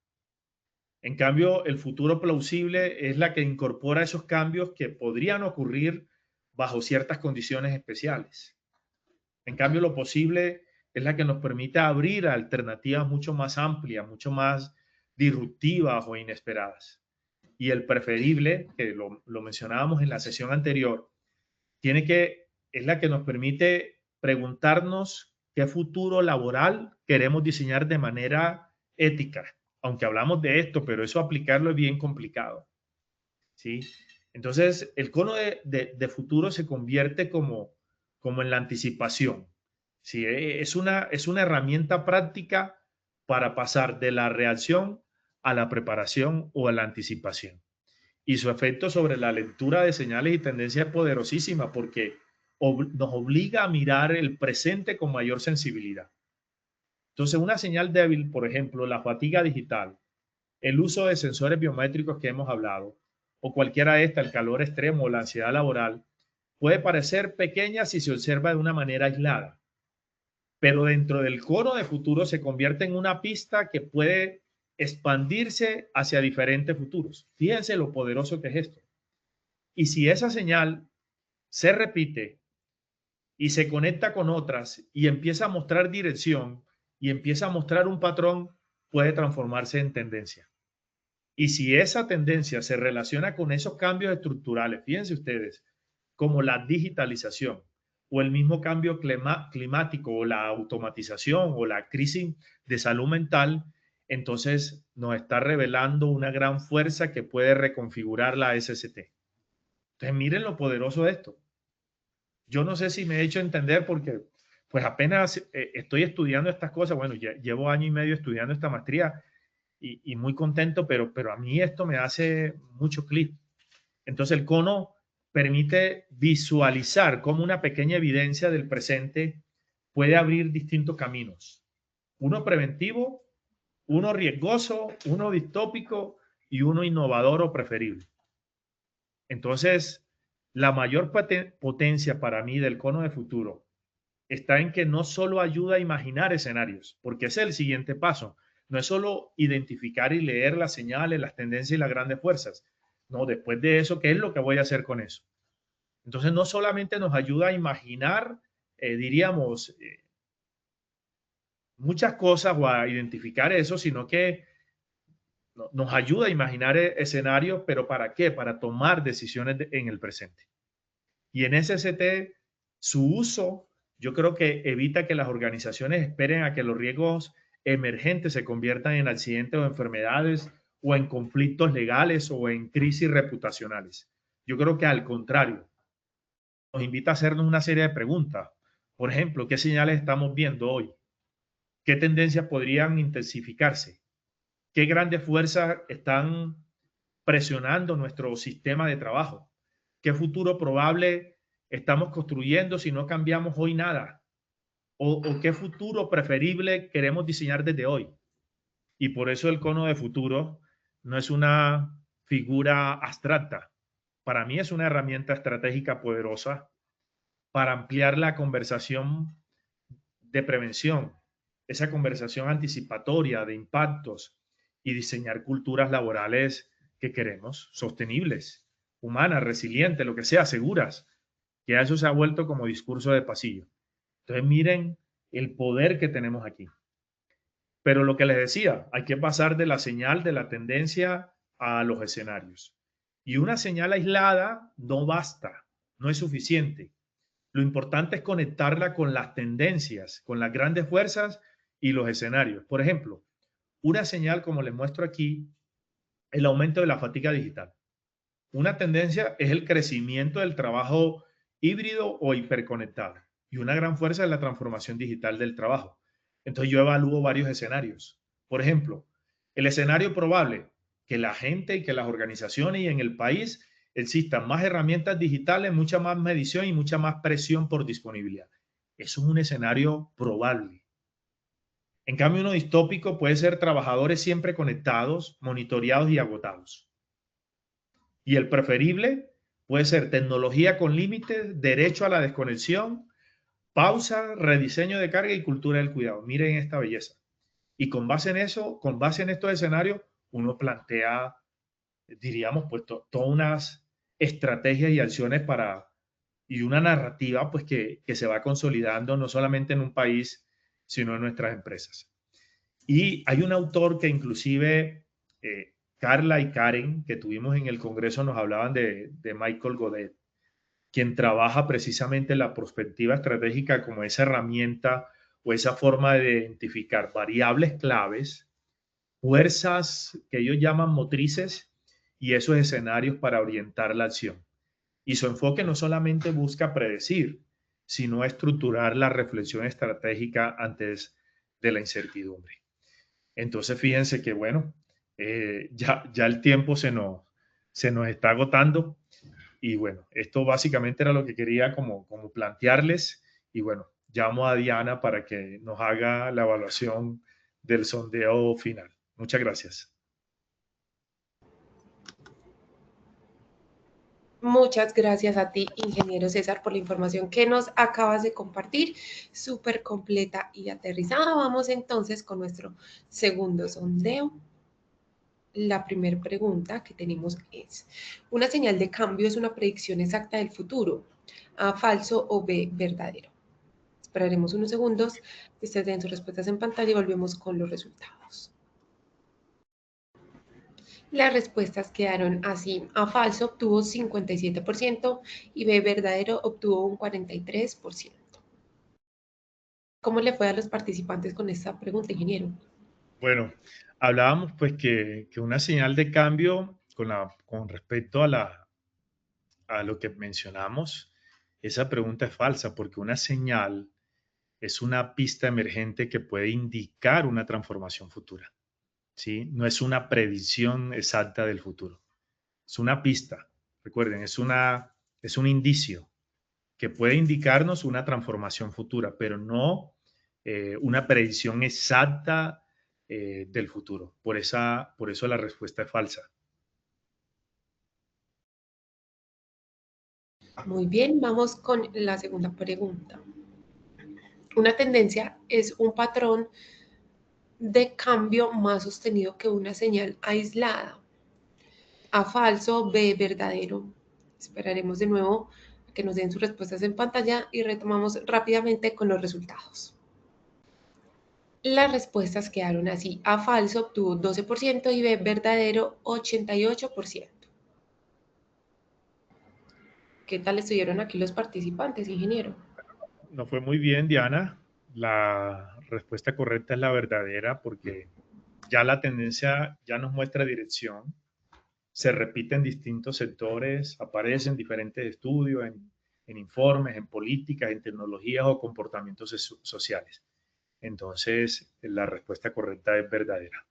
En cambio, el futuro plausible es la que incorpora esos cambios que podrían ocurrir bajo ciertas condiciones especiales. En cambio, lo posible es la que nos permite abrir a alternativas mucho más amplias, mucho más disruptivas o inesperadas. Y el preferible, que lo mencionábamos en la sesión anterior, es la que nos permite preguntarnos qué futuro laboral queremos diseñar de manera ética. Aunque hablamos de esto, pero eso aplicarlo es bien complicado, ¿sí? Entonces, el cono de futuro se convierte como en la anticipación, ¿sí? Es una herramienta práctica para pasar de la reacción a la preparación o a la anticipación. Y su efecto sobre la lectura de señales y tendencias es poderosísima porque nos obliga a mirar el presente con mayor sensibilidad. Entonces, una señal débil, por ejemplo, la fatiga digital, el uso de sensores biométricos que hemos hablado, o cualquiera de estas, el calor extremo o la ansiedad laboral, puede parecer pequeña si se observa de una manera aislada, pero dentro del cono de futuro se convierte en una pista que puede expandirse hacia diferentes futuros. Fíjense lo poderoso que es esto. Y si esa señal se repite y se conecta con otras y empieza a mostrar dirección y empieza a mostrar un patrón, puede transformarse en tendencia. Y si esa tendencia se relaciona con esos cambios estructurales, fíjense ustedes, como la digitalización o el mismo cambio climático o la automatización o la crisis de salud mental, entonces nos está revelando una gran fuerza que puede reconfigurar la SST. Entonces miren lo poderoso de esto. Yo no sé si me he hecho entender porque pues apenas estoy estudiando estas cosas. Bueno, ya llevo año y medio estudiando esta maestría y muy contento, pero a mí esto me hace mucho clic. Entonces el cono permite visualizar cómo una pequeña evidencia del presente puede abrir distintos caminos. Uno preventivo, uno riesgoso, uno distópico y uno innovador o preferible. Entonces, la mayor potencia para mí del cono de futuro está en que no solo ayuda a imaginar escenarios, porque ese es el siguiente paso. No es solo identificar y leer las señales, las tendencias y las grandes fuerzas. No, después de eso, ¿qué es lo que voy a hacer con eso? Entonces, no solamente nos ayuda a imaginar, diríamos, muchas cosas o a identificar eso, sino que nos ayuda a imaginar escenarios, pero ¿para qué? Para tomar decisiones en el presente. Y en SST, su uso, yo creo que evita que las organizaciones esperen a que los riesgos emergentes se conviertan en accidentes o enfermedades o en conflictos legales o en crisis reputacionales. Yo creo que al contrario, nos invita a hacernos una serie de preguntas. Por ejemplo, ¿qué señales estamos viendo hoy? ¿Qué tendencias podrían intensificarse? ¿Qué grandes fuerzas están presionando nuestro sistema de trabajo? ¿Qué futuro probable estamos construyendo si no cambiamos hoy nada? ¿O qué futuro preferible queremos diseñar desde hoy? Y por eso el cono de futuro no es una figura abstracta. Para mí es una herramienta estratégica poderosa para ampliar la conversación de prevención, esa conversación anticipatoria de impactos y diseñar culturas laborales que queremos, sostenibles, humanas, resilientes, lo que sea, seguras, que a eso se ha vuelto como discurso de pasillo. Entonces miren el poder que tenemos aquí. Pero lo que les decía, hay que pasar de la señal de la tendencia a los escenarios. Y una señal aislada no basta, no es suficiente. Lo importante es conectarla con las tendencias, con las grandes fuerzas y los escenarios. Por ejemplo, una señal, como les muestro aquí, el aumento de la fatiga digital. Una tendencia es el crecimiento del trabajo híbrido o hiperconectado. Y una gran fuerza es la transformación digital del trabajo. Entonces yo evalúo varios escenarios. Por ejemplo, el escenario probable, que la gente y que las organizaciones y en el país existan más herramientas digitales, mucha más medición y mucha más presión por disponibilidad. Eso es un escenario probable. En cambio, uno distópico puede ser trabajadores siempre conectados, monitoreados y agotados. Y el preferible puede ser tecnología con límites, derecho a la desconexión pausa, rediseño de carga y cultura del cuidado. Miren esta belleza. Y con base en eso, con base en estos escenarios, uno plantea, diríamos, pues todas unas estrategias y acciones y una narrativa pues que se va consolidando no solamente en un país, sino en nuestras empresas. Y hay un autor que inclusive Carla y Karen, que tuvimos en el Congreso, nos hablaban de Michael Godet, quien trabaja precisamente la perspectiva estratégica como esa herramienta o esa forma de identificar variables claves, fuerzas que ellos llaman motrices y esos escenarios para orientar la acción. Y su enfoque no solamente busca predecir, sino estructurar la reflexión estratégica antes de la incertidumbre. Entonces, fíjense que, bueno, ya el tiempo se nos está agotando. Y bueno, esto básicamente era lo que quería como plantearles. Y bueno, llamo a Diana para que nos haga la evaluación del sondeo final. Muchas gracias. Muchas gracias a ti, ingeniero César, por la información que nos acabas de compartir, súper completa y aterrizada. Vamos entonces con nuestro segundo sondeo. La primera pregunta que tenemos es, ¿una señal de cambio es una predicción exacta del futuro? A, falso o B, verdadero. Esperaremos unos segundos que ustedes den sus respuestas en pantalla y volvemos con los resultados. Las respuestas quedaron así. A, falso obtuvo 57% y B, verdadero obtuvo un 43%. ¿Cómo le fue a los participantes con esta pregunta, ingeniero? Bueno, hablábamos pues que una señal de cambio con respecto a lo que mencionamos, esa pregunta es falsa porque una señal es una pista emergente que puede indicar una transformación futura, ¿sí? No es una predicción exacta del futuro, es una pista. Recuerden, es un indicio que puede indicarnos una transformación futura, pero no una predicción exacta del futuro. Por eso la respuesta es falsa. Muy bien, vamos con la segunda pregunta. Una tendencia es un patrón de cambio más sostenido que una señal aislada. A, falso, B, verdadero. Esperaremos de nuevo a que nos den sus respuestas en pantalla y retomamos rápidamente con los resultados. Las respuestas quedaron así. A, falso obtuvo 12% y B, verdadero 88%. ¿Qué tal estuvieron aquí los participantes, ingeniero? No fue muy bien, Diana. La respuesta correcta es la verdadera porque ya la tendencia ya nos muestra dirección, se repite en distintos sectores, aparece en diferentes estudios, en informes, en políticas, en tecnologías o comportamientos sociales. Entonces, la respuesta correcta es verdadera.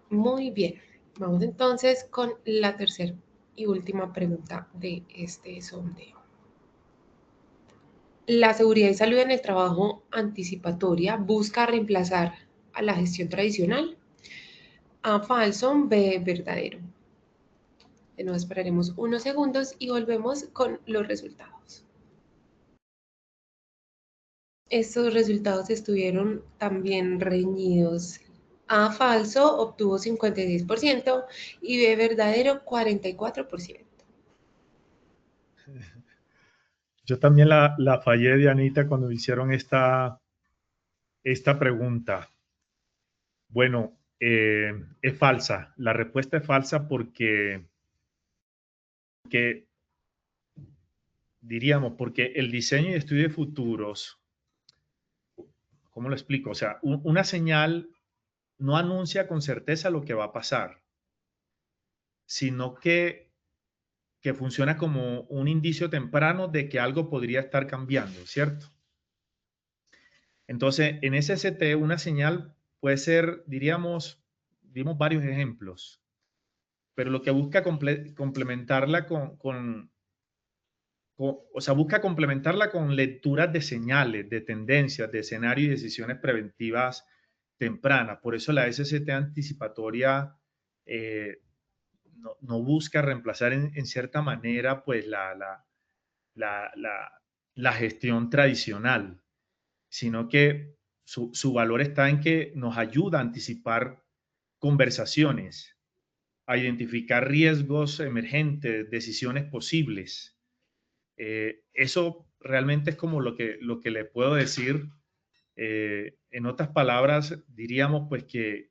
Muy bien. Vamos entonces con la tercera y última pregunta de este sondeo. La seguridad y salud en el trabajo anticipatoria busca reemplazar a la gestión tradicional. A, falso, B, verdadero. De nuevo esperaremos unos segundos y volvemos con los resultados. Estos resultados estuvieron también reñidos. A, falso obtuvo 56% y B, verdadero 44%. Yo también la fallé, Dianita, cuando hicieron esta pregunta. Bueno, es falsa. La respuesta es falsa porque diríamos, porque el diseño y estudio de futuros, ¿cómo lo explico? O sea, una señal no anuncia con certeza lo que va a pasar, sino que funciona como un indicio temprano de que algo podría estar cambiando, ¿cierto? Entonces, en SST, una señal puede ser, diríamos, dimos varios ejemplos, pero lo que busca complementarla o sea, busca complementarla con lecturas de señales, de tendencias, de escenarios y decisiones preventivas tempranas. Por eso la SST anticipatoria no busca reemplazar en cierta manera pues la la gestión tradicional, sino que su valor está en que nos ayuda a anticipar conversaciones, a identificar riesgos emergentes, decisiones posibles. Eso realmente es como lo que le puedo decir. En otras palabras, diríamos pues que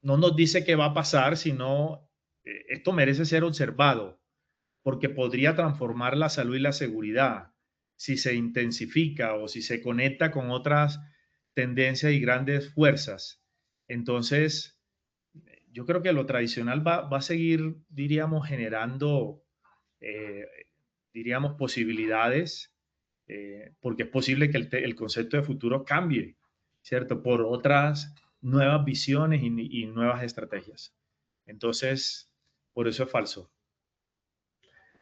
no nos dice qué va a pasar, sino esto merece ser observado porque podría transformar la salud y la seguridad si se intensifica o si se conecta con otras tendencias y grandes fuerzas. Entonces, yo creo que lo tradicional va a seguir, diríamos, generando, eh, diríamos, posibilidades, porque es posible que el concepto de futuro cambie, ¿cierto? Por otras nuevas visiones y nuevas estrategias. Entonces, por eso es falso.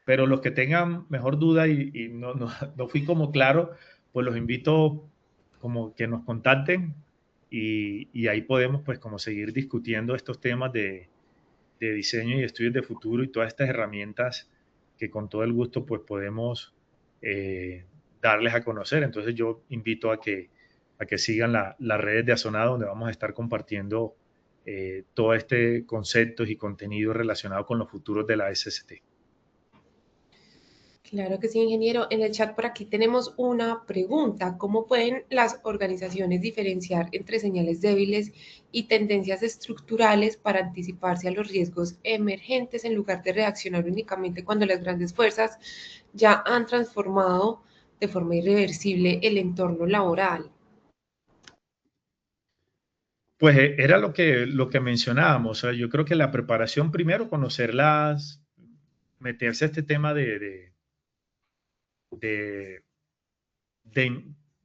Pero los que tengan mejor duda y no fui como claro, pues los invito como que nos contacten y ahí podemos pues como seguir discutiendo estos temas de diseño y estudios de futuro y todas estas herramientas que con todo el gusto pues podemos darles a conocer. Entonces yo invito a que sigan las redes de Asonado donde vamos a estar compartiendo todo este conceptos y contenido relacionado con los futuros de la SST. Claro que sí, ingeniero. En el chat por aquí tenemos una pregunta. ¿Cómo pueden las organizaciones diferenciar entre señales débiles y tendencias estructurales para anticiparse a los riesgos emergentes en lugar de reaccionar únicamente cuando las grandes fuerzas ya han transformado de forma irreversible el entorno laboral? Pues era lo que mencionábamos. O sea, yo creo que la preparación primero, conocerlas, meterse a este tema de, de,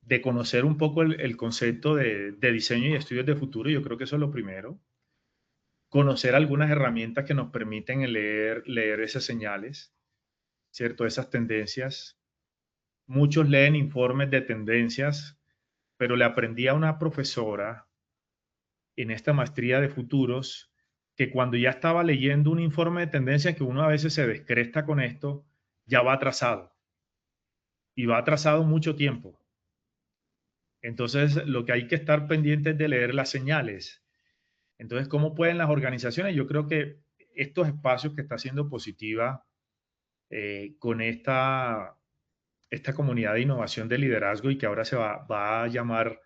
de conocer un poco el concepto de diseño y estudios de futuro, yo creo que eso es lo primero. Conocer algunas herramientas que nos permiten leer esas señales, ¿cierto? Esas tendencias. Muchos leen informes de tendencias, pero le aprendí a una profesora en esta maestría de futuros que cuando ya estaba leyendo un informe de tendencias, que uno a veces se descresta con esto, ya va atrasado y va atrasado mucho tiempo. Entonces, lo que hay que estar pendiente es de leer las señales. Entonces, ¿cómo pueden las organizaciones? Yo creo que estos espacios que está haciendo Positiva con esta comunidad de innovación de liderazgo y que ahora va a llamar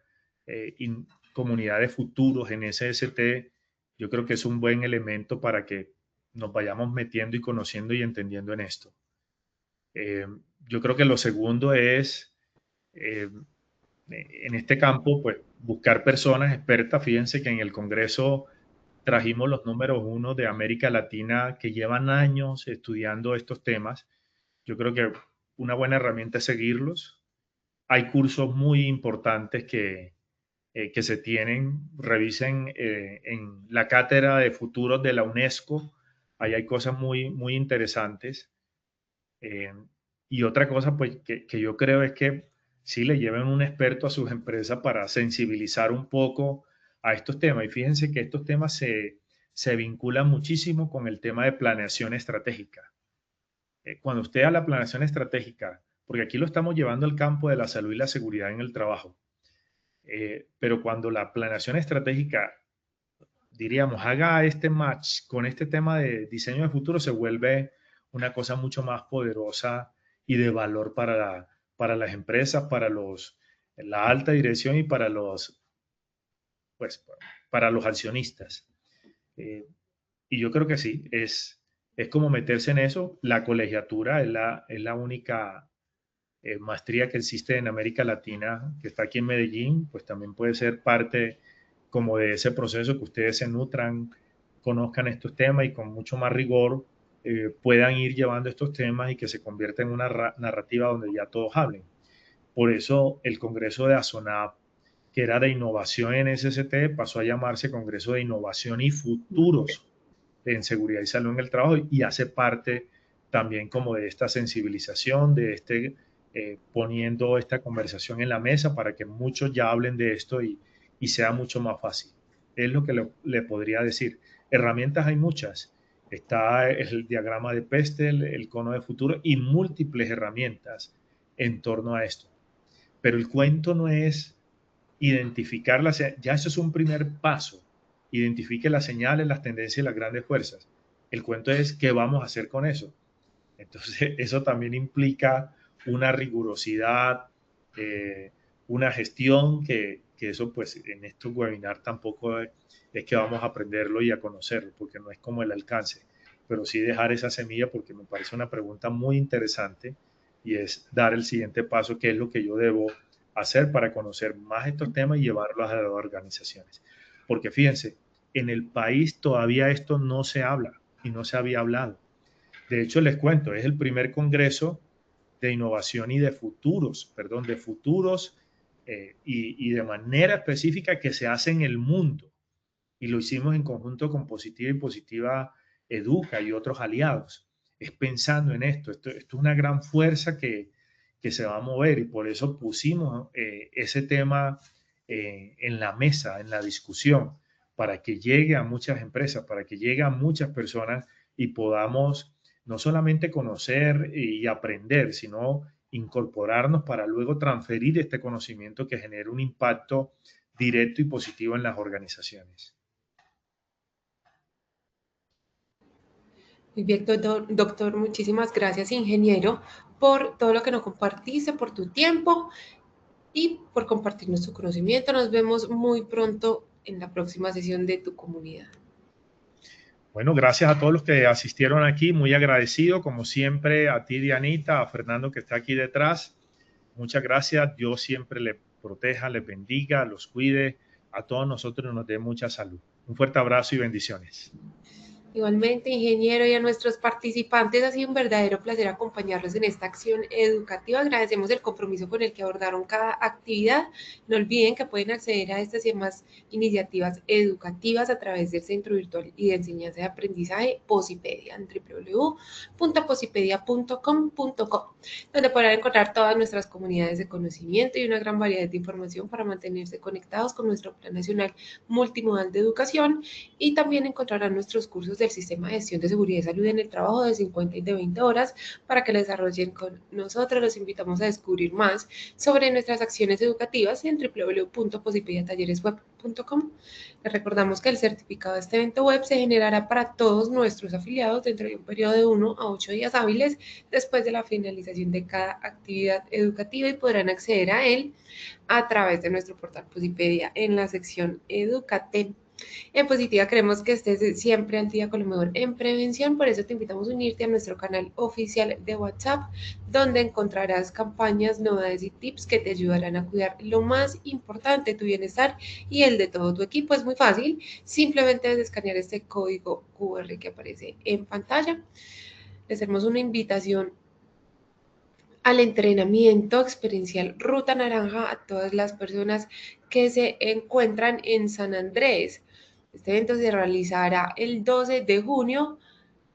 comunidad de futuros en SST, yo creo que es un buen elemento para que nos vayamos metiendo y conociendo y entendiendo en esto. Yo creo que lo segundo es, en este campo, pues buscar personas expertas. Fíjense que en el Congreso trajimos los números uno de América Latina que llevan años estudiando estos temas. Yo creo que una buena herramienta es seguirlos. Hay cursos muy importantes que se tienen. Revisen en la cátedra de futuros de la UNESCO. Ahí hay cosas muy interesantes. Eh, y otra cosa pues, que yo creo es que sí le lleven un experto a sus empresas para sensibilizar un poco a estos temas. Y fíjense que estos temas se vinculan muchísimo con el tema de planeación estratégica. Cuando usted a la planeación estratégica, porque aquí lo estamos llevando al campo de la salud y la seguridad en el trabajo, pero cuando la planeación estratégica, diríamos, haga este match con este tema de diseño de futuro, se vuelve una cosa mucho más poderosa y de valor para las empresas, la alta dirección y pues, para los accionistas. Y yo creo que sí, es como meterse en eso. La colegiatura es la única maestría que existe en América Latina, que está aquí en Medellín, pues también puede ser parte como de ese proceso, que ustedes se nutran, conozcan estos temas y con mucho más rigor puedan ir llevando estos temas y que se convierta en una narrativa donde ya todos hablen. Por eso el Congreso de ASONAP, que era de innovación en SST, pasó a llamarse Congreso de Innovación y Futuros en Seguridad y Salud en el Trabajo y hace parte también como de esta sensibilización, de poniendo esta conversación en la mesa para que muchos ya hablen de esto y sea mucho más fácil. Es lo que le podría decir. Herramientas hay muchas. Está el diagrama de Pestel, el cono de futuro y múltiples herramientas en torno a esto. Pero el cuento no es identificarlas, ya eso es un primer paso. Identifique las señales, las tendencias y las grandes fuerzas. El cuento es qué vamos a hacer con eso. Entonces, eso también implica una rigurosidad, una gestión que eso pues en estos webinars tampoco es que vamos a aprenderlo y a conocerlo, porque no es como el alcance, pero sí dejar esa semilla porque me parece una pregunta muy interesante y es dar el siguiente paso, qué es lo que yo debo hacer para conocer más estos temas y llevarlos a las organizaciones. Porque fíjense, en el país todavía esto no se habla y no se había hablado. De hecho, les cuento, es el primer congreso de innovación y de futuros, perdón, de futuros y de manera específica que se hace en el mundo. Y lo hicimos en conjunto con Positiva y Positiva Educa y otros aliados. Es pensando en esto es una gran fuerza que se va a mover y por eso pusimos ese tema en la mesa, en la discusión, para que llegue a muchas empresas, para que llegue a muchas personas y podamos no solamente conocer y aprender, sino incorporarnos para luego transferir este conocimiento que genere un impacto directo y positivo en las organizaciones. Muy bien, doctor, muchísimas gracias, ingeniero, por todo lo que nos compartiste, por tu tiempo y por compartirnos tu conocimiento. Nos vemos muy pronto en la próxima sesión de tu comunidad. Bueno, gracias a todos los que asistieron aquí, muy agradecido, como siempre, a ti, Dianita, a Fernando que está aquí detrás. Muchas gracias, Dios siempre le proteja, le bendiga, los cuide, a todos nosotros nos dé mucha salud. Un fuerte abrazo y bendiciones. Igualmente, ingeniero, y a nuestros participantes, ha sido un verdadero placer acompañarlos en esta acción educativa. Agradecemos el compromiso con el que abordaron cada actividad. No olviden que pueden acceder a estas y demás iniciativas educativas a través del Centro Virtual y de Enseñanza y Aprendizaje Posipedia en www.posipedia.com.co, donde podrán encontrar todas nuestras comunidades de conocimiento y una gran variedad de información para mantenerse conectados con nuestro Plan Nacional Multimodal de Educación, y también encontrarán nuestros cursos del Sistema de Gestión de Seguridad y Salud en el Trabajo de 50 y de 20 horas para que lo desarrollen con nosotros. Los invitamos a descubrir más sobre nuestras acciones educativas en www.posipediatalleresweb.com. Les recordamos que el certificado de este evento web se generará para todos nuestros afiliados dentro de un periodo de 1 a 8 días hábiles después de la finalización de cada actividad educativa y podrán acceder a él a través de nuestro portal Posipedia en la sección Educate. En Positiva creemos que estés siempre al día con lo mejor en prevención, por eso te invitamos a unirte a nuestro canal oficial de WhatsApp, donde encontrarás campañas, novedades y tips que te ayudarán a cuidar lo más importante, tu bienestar y el de todo tu equipo. Es muy fácil, simplemente debes escanear este código QR que aparece en pantalla. Les hacemos una invitación al entrenamiento experiencial Ruta Naranja a todas las personas que se encuentran en San Andrés. Este evento se realizará el 12 de junio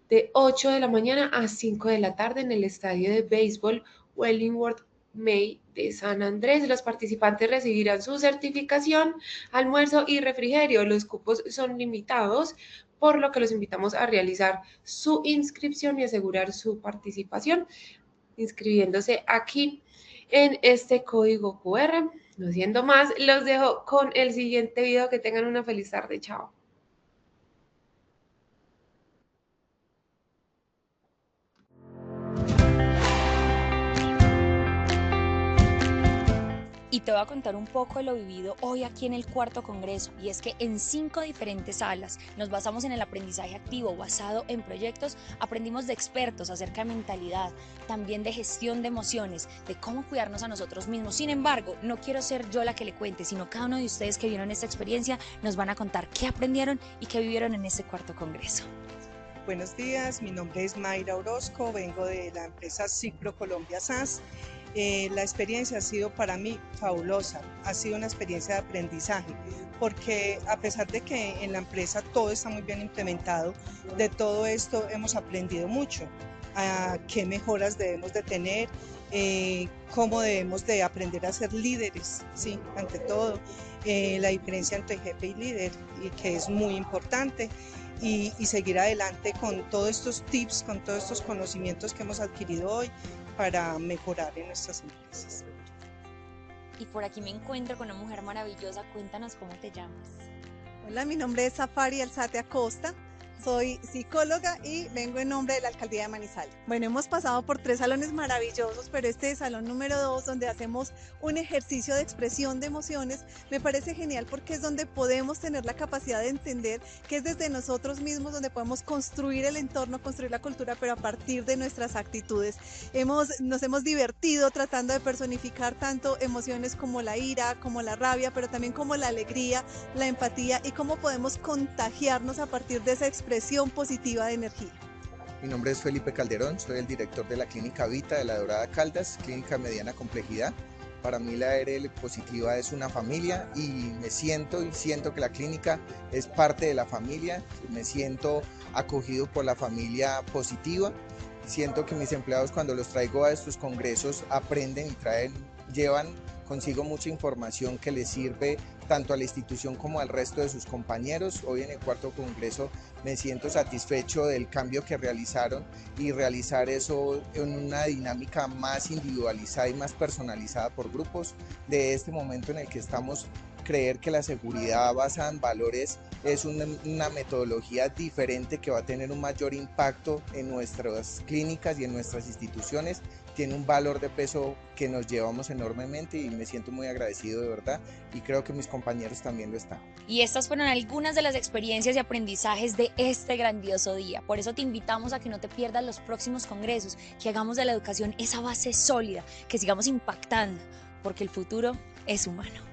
de 8 de la mañana a 5 de la tarde en el estadio de béisbol Wellingworth May de San Andrés. Los participantes recibirán su certificación, almuerzo y refrigerio. Los cupos son limitados, por lo que los invitamos a realizar su inscripción y asegurar su participación inscribiéndose aquí en este código QR. No siendo más, los dejo con el siguiente video. Que tengan una feliz tarde. Chao. Y te voy a contar un poco de lo vivido hoy aquí en el cuarto congreso, y es que en 5 diferentes salas nos basamos en el aprendizaje activo basado en proyectos. Aprendimos de expertos acerca de mentalidad, también de gestión de emociones, de cómo cuidarnos a nosotros mismos. Sin embargo, no quiero ser yo la que le cuente, sino cada uno de ustedes que vieron esta experiencia nos van a contar qué aprendieron y qué vivieron en este cuarto congreso. Buenos días, mi nombre es Mayra Orozco, vengo de la empresa Cipro Colombia SAS. La experiencia ha sido para mí fabulosa, ha sido una experiencia de aprendizaje, porque a pesar de que en la empresa todo está muy bien implementado, de todo esto hemos aprendido mucho, a qué mejoras debemos de tener cómo debemos de aprender a ser líderes, ¿sí? Ante todo, la diferencia entre jefe y líder, y que es muy importante, y seguir adelante con todos estos tips, con todos estos conocimientos que hemos adquirido hoy para mejorar en nuestras empresas. Y por aquí me encuentro con una mujer maravillosa. Cuéntanos cómo te llamas. Hola, mi nombre es Safari Alzate Acosta, soy psicóloga y vengo en nombre de la Alcaldía de Manizales. Bueno, hemos pasado por 3 salones maravillosos, pero este salón número 2, donde hacemos un ejercicio de expresión de emociones, me parece genial porque es donde podemos tener la capacidad de entender que es desde nosotros mismos donde podemos construir el entorno, construir la cultura, pero a partir de nuestras actitudes. Nos hemos divertido tratando de personificar tanto emociones como la ira, como la rabia, pero también como la alegría, la empatía y cómo podemos contagiarnos a partir de esa expresión positiva de energía. Mi nombre es Felipe Calderón, soy el director de la Clínica Vita de La Dorada Caldas, clínica de mediana complejidad. Para mí la ARL positiva es una familia y me siento y siento que la clínica es parte de la familia, me siento acogido por la familia positiva. Siento que mis empleados cuando los traigo a estos congresos aprenden y llevan consigo mucha información que les sirve tanto a la institución como al resto de sus compañeros. Hoy en el 4º congreso me siento satisfecho del cambio que realizaron y realizar eso en una dinámica más individualizada y más personalizada por grupos. De este momento en el que estamos, creer que la seguridad basada en valores es una metodología diferente que va a tener un mayor impacto en nuestras clínicas y en nuestras instituciones, tiene un valor de peso que nos llevamos enormemente y me siento muy agradecido de verdad y creo que mis compañeros también lo están. Y estas fueron algunas de las experiencias y aprendizajes de este grandioso día. Por eso te invitamos a que no te pierdas los próximos congresos, que hagamos de la educación esa base sólida, que sigamos impactando, porque el futuro es humano.